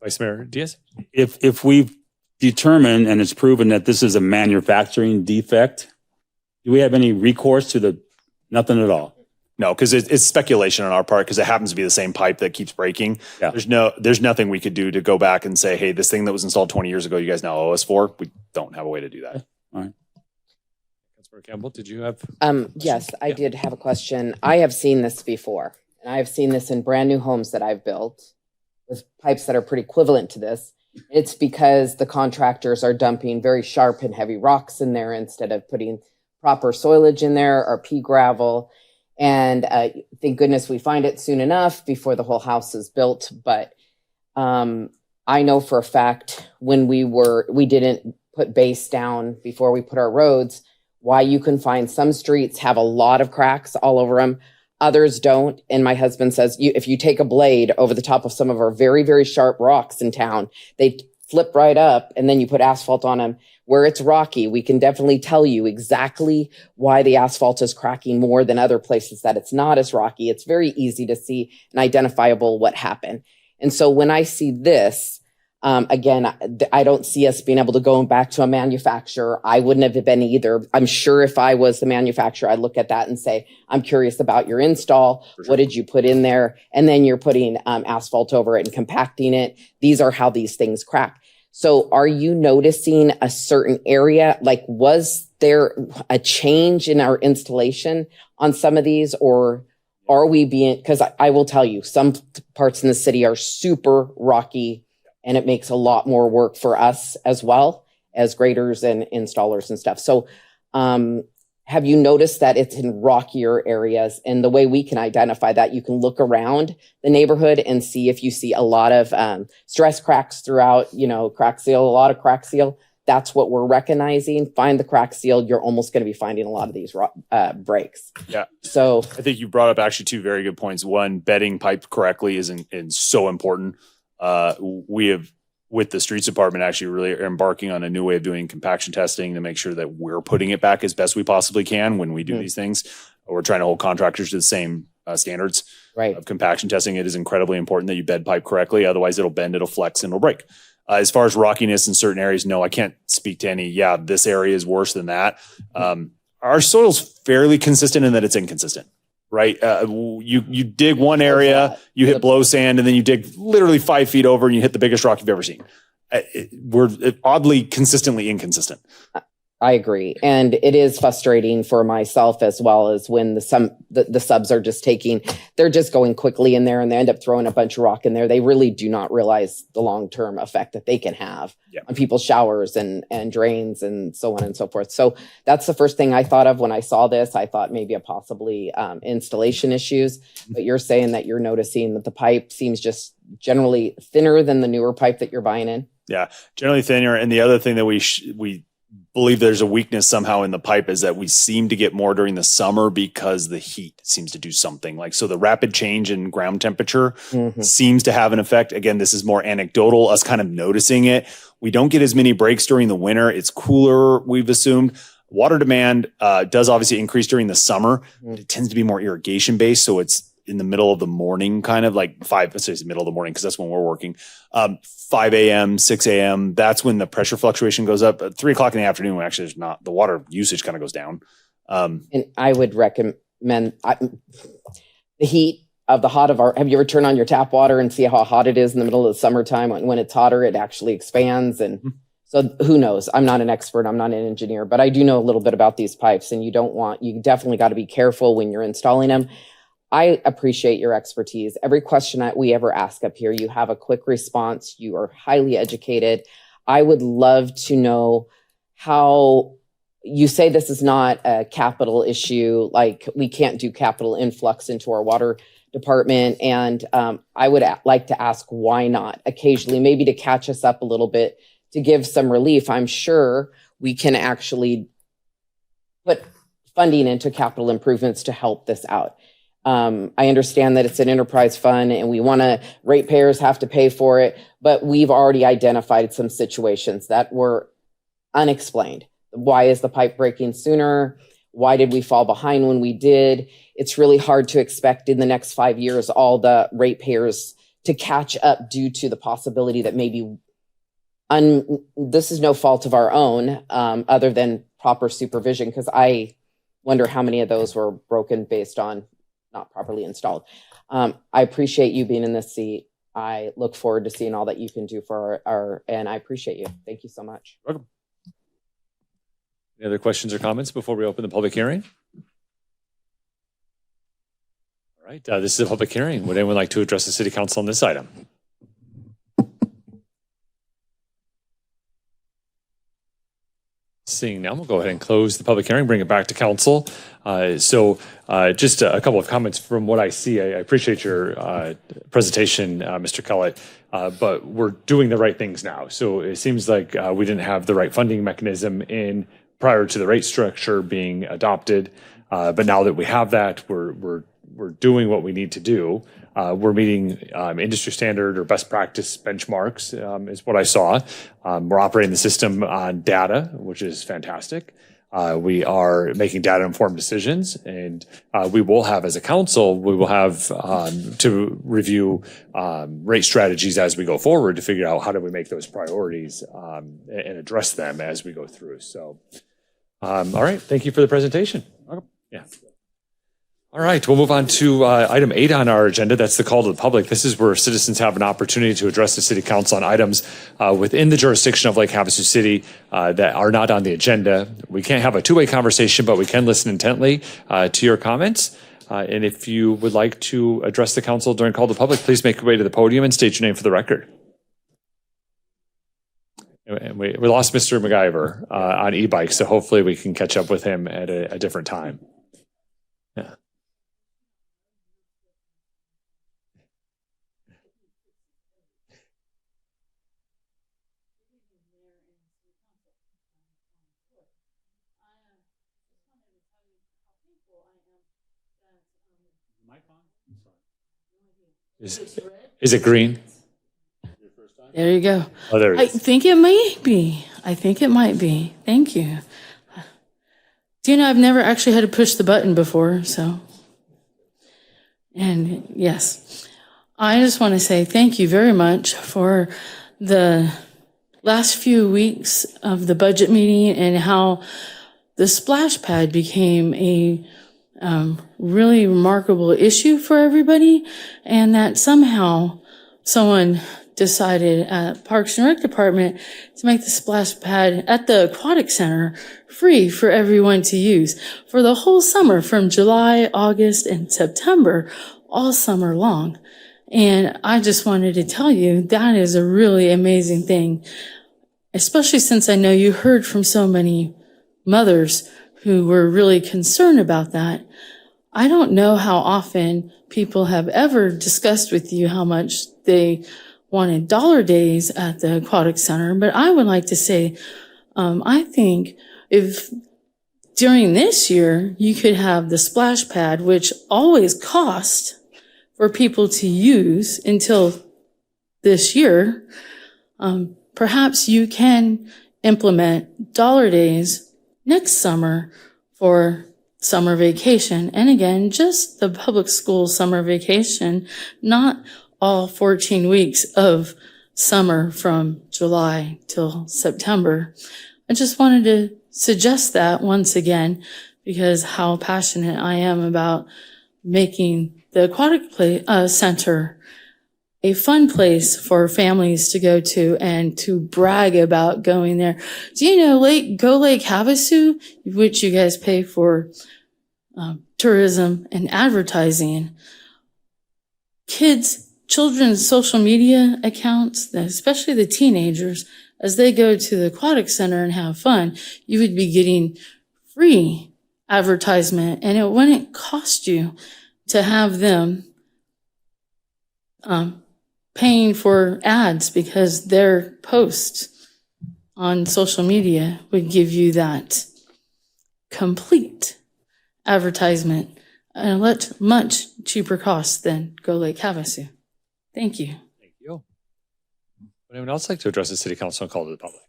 Vice Mayor Diaz. If we've determined and it's proven that this is a manufacturing defect, Do we have any recourse to the, nothing at all? No, because it's speculation on our part because it happens to be the same pipe that keeps breaking. Yeah. There's nothing we could do to go back and say, hey, this thing that was installed 20 years ago, you guys now owe us for. We don't have a way to do that. All right. Councilmember Campbell, did you have? Yes, I did have a question. I have seen this before, and I have seen this in brand new homes that I've built with pipes that are pretty equivalent to this. It's because the contractors are dumping very sharp and heavy rocks in there instead of putting proper soilage in there or pea gravel. And thank goodness we find it soon enough before the whole house is built. But I know for a fact when we didn't put base down before we put our roads, why you can find some streets have a lot of cracks all over them. Others don't. And my husband says, if you take a blade over the top of some of our very, very sharp rocks in town, they flip right up and then you put asphalt on them. Where it's rocky, we can definitely tell you exactly why the asphalt is cracking more than other places that it's not as rocky. It's very easy to see and identifiable what happened. And so when I see this, again, I don't see us being able to go back to a manufacturer. I wouldn't have been either. I'm sure if I was the manufacturer, I'd look at that and say, I'm curious about your install. What did you put in there? And then you're putting asphalt over it and compacting it. These are how these things crack. So are you noticing a certain area? Like, was there a change in our installation on some of these, or are we being, because I will tell you, some parts in the city are super rocky and it makes a lot more work for us as well as graders and installers and stuff. So have you noticed that it's in rockier areas? And the way we can identify that, you can look around the neighborhood and see if you see a lot of stress cracks throughout, crack seal, a lot of crack seal. That's what we're recognizing. Find the crack seal. You're almost going to be finding a lot of these breaks. Yeah. So I think you brought up actually two very good points. One, bedding pipe correctly is so important. We have, with the streets department, actually really are embarking on a new way of doing compaction testing to make sure that we're putting it back as best we possibly can when we do these things. We're trying to hold contractors to the same standards of compaction testing. It is incredibly important that you bed pipe correctly. Otherwise it'll bend, it'll flex, and it'll break. As far as rockiness in certain areas, no, I can't speak to any, this area is worse than that. Our soil's fairly consistent in that it's inconsistent. Right. You dig one area, you hit blow sand, and then you dig literally 5 feet over and you hit the biggest rock you've ever seen. We're oddly consistently inconsistent. I agree. And it is frustrating for myself as well as when the subs are they're just going quickly in there and they end up throwing a bunch of rock in there. They really do not realize the long-term effect that they can have on people's showers and drains and so on and so forth. So that's the first thing I thought of when I saw this. I thought maybe a possibly installation issues, but you're saying that you're noticing that the pipe seems just generally thinner than the newer pipe that you're buying in. Yeah, generally thinner. And the other thing that we believe there's a weakness somehow in the pipe is that we seem to get more during the summer because the heat seems to do something. Like, so the rapid change in ground temperature seems to have an effect. Again, this is more anecdotal, us kind of noticing it. We don't get as many breaks during the winter. It's cooler, we've assumed. Water demand does obviously increase during the summer. It tends to be more irrigation based. So it's in the middle of the morning, kind of like let's say it's the middle of the morning, because that's when we're working. 5 a.m., 6 a.m., that's when the pressure fluctuation goes up. At 3 o'clock in the afternoon, when actually there's not, the water usage kind of goes down. And I would recommend the heat of have you ever turned on your tap water and see how hot it is in the middle of the summertime? When it's hotter, it actually expands. And so who knows? I'm not an expert. I'm not an engineer, but I do know a little bit about these pipes, and you definitely got to be careful when you're installing them. I appreciate your expertise. Every question that we ever ask up here, you have a quick response. You are highly educated. I would love to know how you say this is not a capital issue, like we can't do capital influx into our water department. And I would like to ask why not occasionally, maybe to catch us up a little bit, to give some relief. I'm sure we can actually put funding into capital improvements to help this out. I understand that it's an enterprise fund and ratepayers have to pay for it, but we've already identified some situations that were unexplained. Why is the pipe breaking sooner? Why did we fall behind when we did? It's really hard to expect in the next 5 years all the ratepayers to catch up due to the possibility that maybe this is no fault of our own, other than proper supervision, because I wonder how many of those were broken based on not properly installed. I appreciate you being in this seat. I look forward to seeing all that you can do for and I appreciate you. Thank you so much. Welcome. Any other questions or comments before we open the public hearing? All right, this is a public hearing. Would anyone like to address the city council on this item? Seeing none, we'll go ahead and close the public hearing, bring it back to council. Just a couple of comments from what I see. I appreciate your presentation, Mr. Kellett, but we're doing the right things now. So it seems like we didn't have the right funding mechanism in prior to the rate structure being adopted. But now that we have that, we're doing what we need to do. We're meeting industry standard or best practice benchmarks is what I saw. We're operating the system on data, which is fantastic. We are making data-informed decisions, and we will have, as a council, we will have to review rate strategies as we go forward to figure out how do we make those priorities and address them as we go through. So, all right, thank you for the presentation. Yeah. All right, we'll move on to item 8 on our agenda. That's the call to the public. This is where citizens have an opportunity to address the city council on items within the jurisdiction of Lake Havasu City that are not on the agenda. We can't have a two-way conversation, but we can listen intently to your comments. And if you would like to address the council during call to the public, please make your way to the podium and state your name for the record. And we lost Mr. MacIver on e-bike, so hopefully we can catch up with him at a different time. Yeah. Is it green? There you go. Oh, there it I is. think it might be. I think it might be. Thank you. Do you know, I've never actually had to push the button before, so. And yes, I just want to say thank you very much for the last few weeks of the budget meeting and how the splash pad became a really remarkable issue for everybody, and that somehow someone decided at Parks and Rec Department to make the splash pad at the Aquatic Center free for everyone to use for the whole summer, from July, August, and September, all summer long. And I just wanted to tell you that is a really amazing thing, especially since I know you heard from so many mothers who were really concerned about that. I don't know how often people have ever discussed with you how much they wanted dollar days at the Aquatic Center, but I would like to say, I think if during this year you could have the splash pad, which always cost for people to use until this year, perhaps you can implement dollar days next summer for summer vacation. And again, just the public school summer vacation, not all 14 weeks of summer from July till September. I just wanted to suggest that once again, because how passionate I am about making the Aquatic Center a fun place for families to go to and to brag about going there. Do you know Go Lake Havasu, which you guys pay for tourism and advertising, children's social media accounts, especially the teenagers, as they go to the Aquatic Center and have fun, you would be getting free advertisement, and it wouldn't cost you to have them paying for ads, because their posts on social media would give you that complete advertisement at a much cheaper cost than Go Lake Havasu. Thank you. Thank you. Would anyone else like to address the city council and call to the public?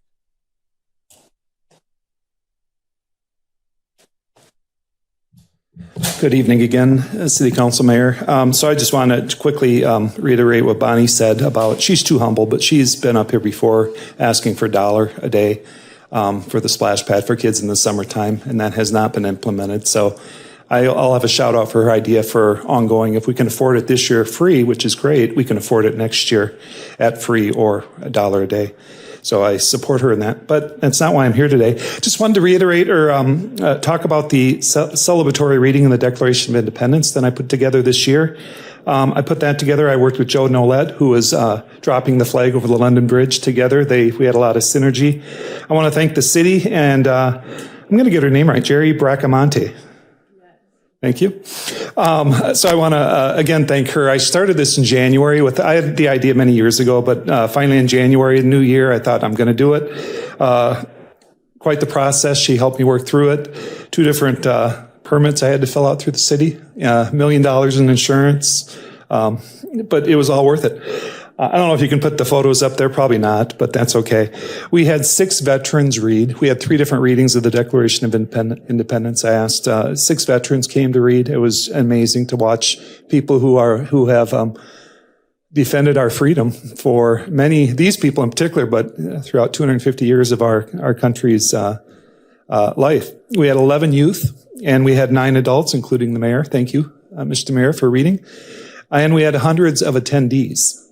Good evening again, City Council Mayor. So I just want to quickly reiterate what Bonnie said about, she's too humble, but she's been up here before asking for $1 a day. for the splash pad for kids in the summertime, and that has not been implemented. So I'll have a shout out for her idea for ongoing. If we can afford it this year free, which is great, we can afford it next year at free or $1 a day. So I support her in that, but that's not why I'm here today. Just wanted to reiterate or talk about the celebratory reading in the Declaration of Independence that I put together this year. I put that together. I worked with Joe Nolet, who was dropping the flag over the London Bridge together. We had a lot of synergy. I want to thank the city, and I'm going to get her name right, Jerry Bracamonte. Thank you. So I want to, again, thank her. I started this in January I had the idea many years ago, but finally in January, the new year, I thought I'm going to do it. Quite the process. She helped me work through it. 2 different permits I had to fill out through the city, $1 million in insurance. But it was all worth it. I don't know if you can put the photos up there, probably not, but that's okay. We had 6 veterans read. We had 3 different readings of the Declaration of Independence. I asked 6 veterans came to read. It was amazing to watch people who have defended our freedom for these people in particular, but throughout 250 years of our country's life. We had 11 youth, and we had 9 adults, including the mayor. Thank you, Mr. Mayor, for reading. And we had hundreds of attendees.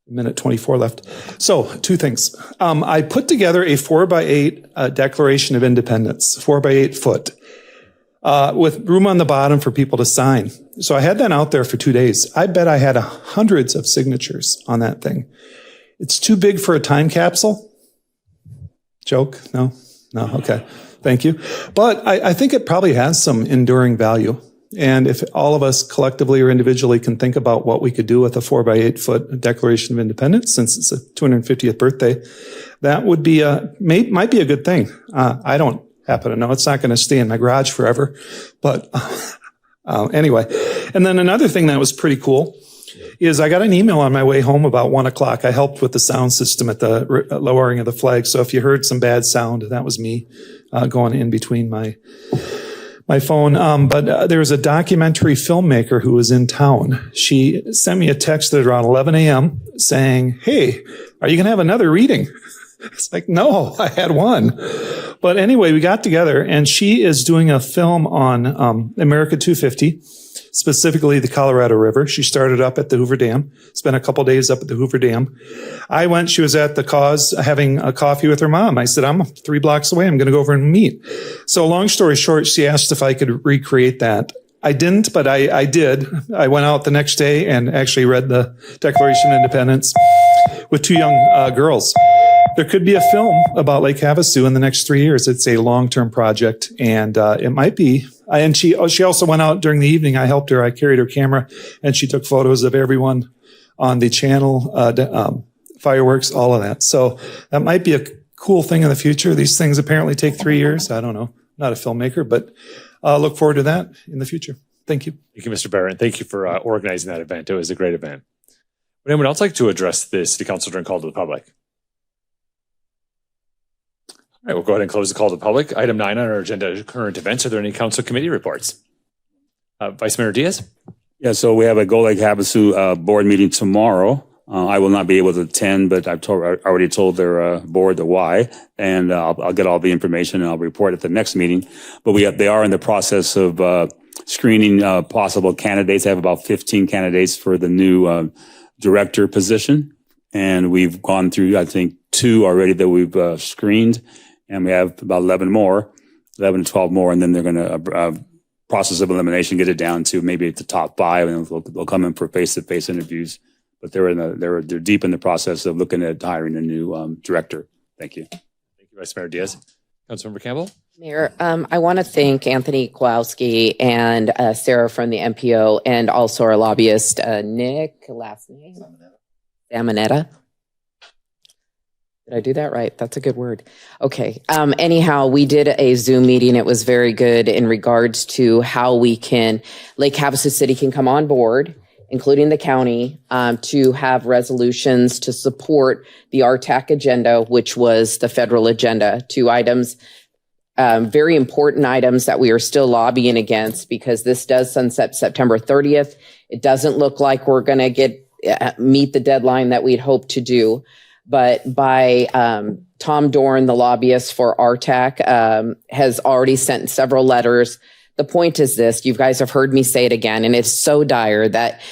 Minute 24 left. So 2 things. I put together a 4x8 Declaration of Independence, 4x8 foot, with room on the bottom for people to sign. So I had that out there for 2 days. I bet I had hundreds of signatures on that thing. It's too big for a time capsule. Joke? No? Okay. Thank you. But I think it probably has some enduring value. And if all of us collectively or individually can think about what we could do with a 4x8 foot Declaration of Independence, since it's a 250th birthday, that would be might be a good thing. I don't happen to know. It's not going to stay in my garage forever. But anyway. And then another thing that was pretty cool is I got an email on my way home about 1:00. I helped with the sound system at the lowering of the flag. So if you heard some bad sound, that was me going in between my phone. But there was a documentary filmmaker who was in town. She sent me a text at around 11 a.m. saying, "Hey, are you going to have another reading?" It's like, no, I had one. But anyway, we got together, and she is doing a film on America 250, specifically the Colorado River. She started up at the Hoover Dam, spent a couple days up at the Hoover Dam. I went, she was at the Cause having a coffee with her mom. I said, I'm 3 blocks away. I'm going to go over and meet. So long story short, she asked if I could recreate that. I didn't, but I did. I went out the next day and actually read the Declaration of Independence with 2 young girls. There could be a film about Lake Havasu in the next 3 years. It's a long-term project, and it might be. And she also went out during the evening. I helped her. I carried her camera, and she took photos of everyone on the channel, fireworks, all of that. So that might be a cool thing in the future. These things apparently take 3 years. I don't know. I'm not a filmmaker, but look forward to that in the future. Thank you. Thank you, Mr. Barrett. Thank you for organizing that event. It was a great event. Would anyone else like to address the City Council during call to the public? All right, we'll go ahead and close the call to the public. Item 9 on our agenda, current events. Are there any council committee reports? Vice Mayor Diaz? Yeah, so we have a Go Lake Havasu board meeting tomorrow. I will not be able to attend, but I already told their board the why, and I'll get all the information and I'll report at the next meeting. But they are in the process of screening possible candidates. I have about 15 candidates for the new director position, and we've gone through, I think, 2 already that we've screened. And we have about 11 to 12 more, and then they're going to process of elimination, get it down to maybe the top 5, and they'll come in for face-to-face interviews. But they're deep in the process of looking at hiring a new director. Thank you. Thank you, Vice Mayor Diaz. Councilmember Campbell? Mayor, I want to thank Anthony Kowalski and Sarah from the MPO, and also our lobbyist, Nick, last name? Samonetta. Did I do that right? That's a good word. Okay. Anyhow, we did a Zoom meeting. It was very good in regards to how Lake Havasu City can come on board, including the county, to have resolutions to support the RTAC agenda, which was the federal agenda. 2 items, very important items that we are still lobbying against, because this does sunset September 30th. It doesn't look like we're going to meet the deadline that we'd hoped to do. But by Tom Dorn, the lobbyist for RTAC, has already sent several letters. The point is this, you guys have heard me say it again, and it's so dire that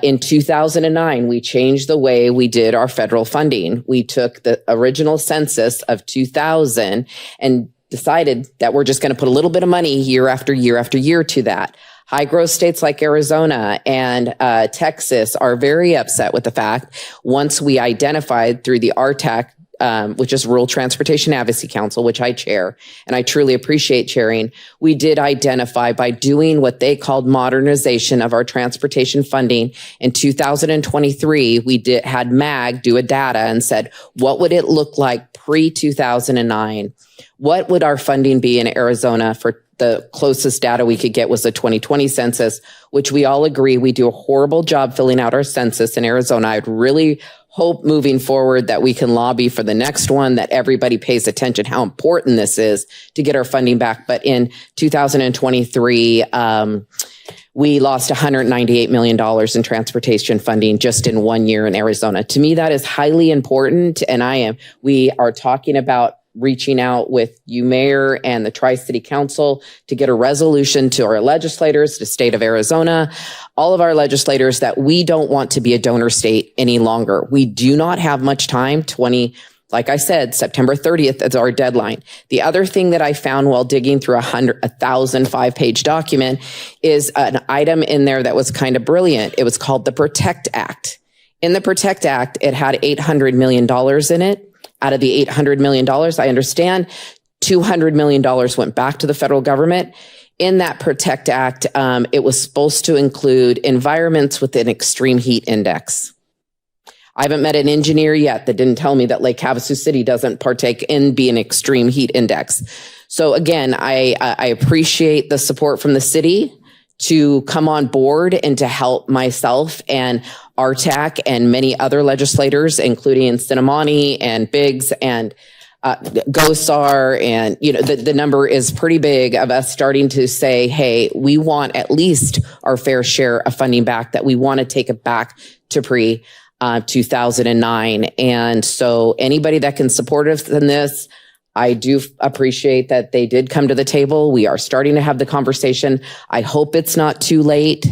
in 2009, we changed the way we did our federal funding. We took the original census of 2000 and decided that we're just going to put a little bit of money year after year after year to that. High growth states like Arizona and Texas are very upset with the fact once we identified through the RTAC, which is Rural Transportation Advocacy Council, which I chair, and I truly appreciate chairing, we did identify by doing what they called modernization of our transportation funding. In 2023, we had MAG do a data and said, what would it look like pre-2009? What would our funding be in Arizona? For the closest data we could get was the 2020 census, which we all agree we do a horrible job filling out our census in Arizona. I'd really hope moving forward that we can lobby for the next one, that everybody pays attention how important this is to get our funding back. But in 2023, we lost $198 million in transportation funding just in 1 year in Arizona. To me, that is highly important. And we are talking about reaching out with you, Mayor, and the Tri-City Council to get a resolution to our legislators, the state of Arizona, all of our legislators, that we don't want to be a donor state any longer. We do not have much time. Like I said, September 30th is our deadline. The other thing that I found while digging through a 1,005-page document is an item in there that was kind of brilliant. It was called the PROTECT Act. In the PROTECT Act, it had $800 million in it. Out of the $800 million, I understand $200 million went back to the federal government. In that PROTECT Act, it was supposed to include environments with an extreme heat index. I haven't met an engineer yet that didn't tell me that Lake Havasu City doesn't partake in being extreme heat index. So again, I appreciate the support from the city to come on board and to help myself and RTAC and many other legislators, including Sinamani and Biggs and Gosar. And, the number is pretty big of us starting to say, hey, we want at least our fair share of funding back, that we want to take it back to pre-2009. And so anybody that can support us in this, I do appreciate that they did come to the table. We are starting to have the conversation. I hope it's not too late.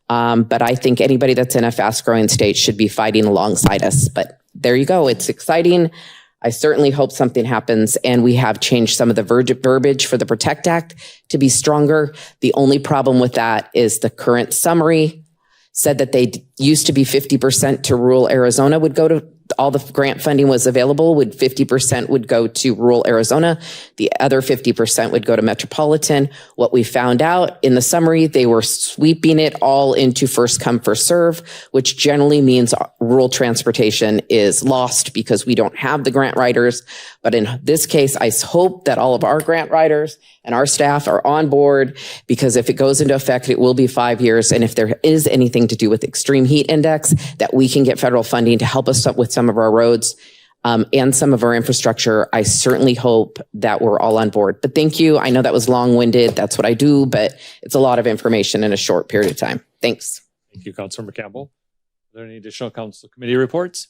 But I think anybody that's in a fast growing state should be fighting alongside us. But there you go. It's exciting. I certainly hope something happens, and we have changed some of the verbiage for the PROTECT Act to be stronger. The only problem with that is the current summary said that they used to be 50% to rural Arizona would go to all the grant funding was available, 50% would go to rural Arizona. The other 50% would go to metropolitan. What we found out in the summary, they were sweeping it all into first come, first serve, which generally means rural transportation is lost because we don't have the grant writers. But in this case, I hope that all of our grant writers and our staff are on board, because if it goes into effect, it will be 5 years. And if there is anything to do with extreme heat index, that we can get federal funding to help us with some of our roads and some of our infrastructure, I certainly hope that we're all on board. But thank you. I know that was long-winded. That's what I do, but it's a lot of information in a short period of time. Thanks. Thank you, Councilmember Campbell. Are there any additional council committee reports?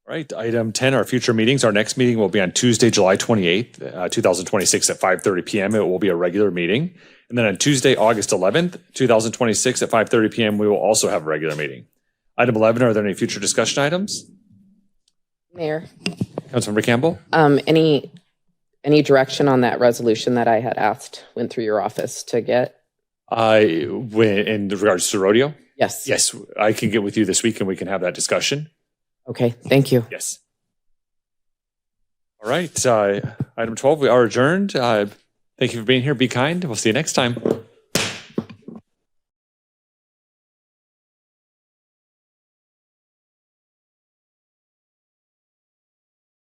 All right, item 10, our future meetings. Our next meeting will be on Tuesday, July 28th, 2026 at 5:30 p.m. It will be a regular meeting. And then on Tuesday, August 11th, 2026 at 5:30 p.m., we will also have a regular meeting. Item 11, are there any future discussion items? Mayor. Councilmember Campbell? Any direction on that resolution that I had went through your office to get? In regards to rodeo? Yes. Yes, I can get with you this week and we can have that discussion. Okay, thank you. Yes. All right, item 12, we are adjourned. Thank you for being here. Be kind. We'll see you next time.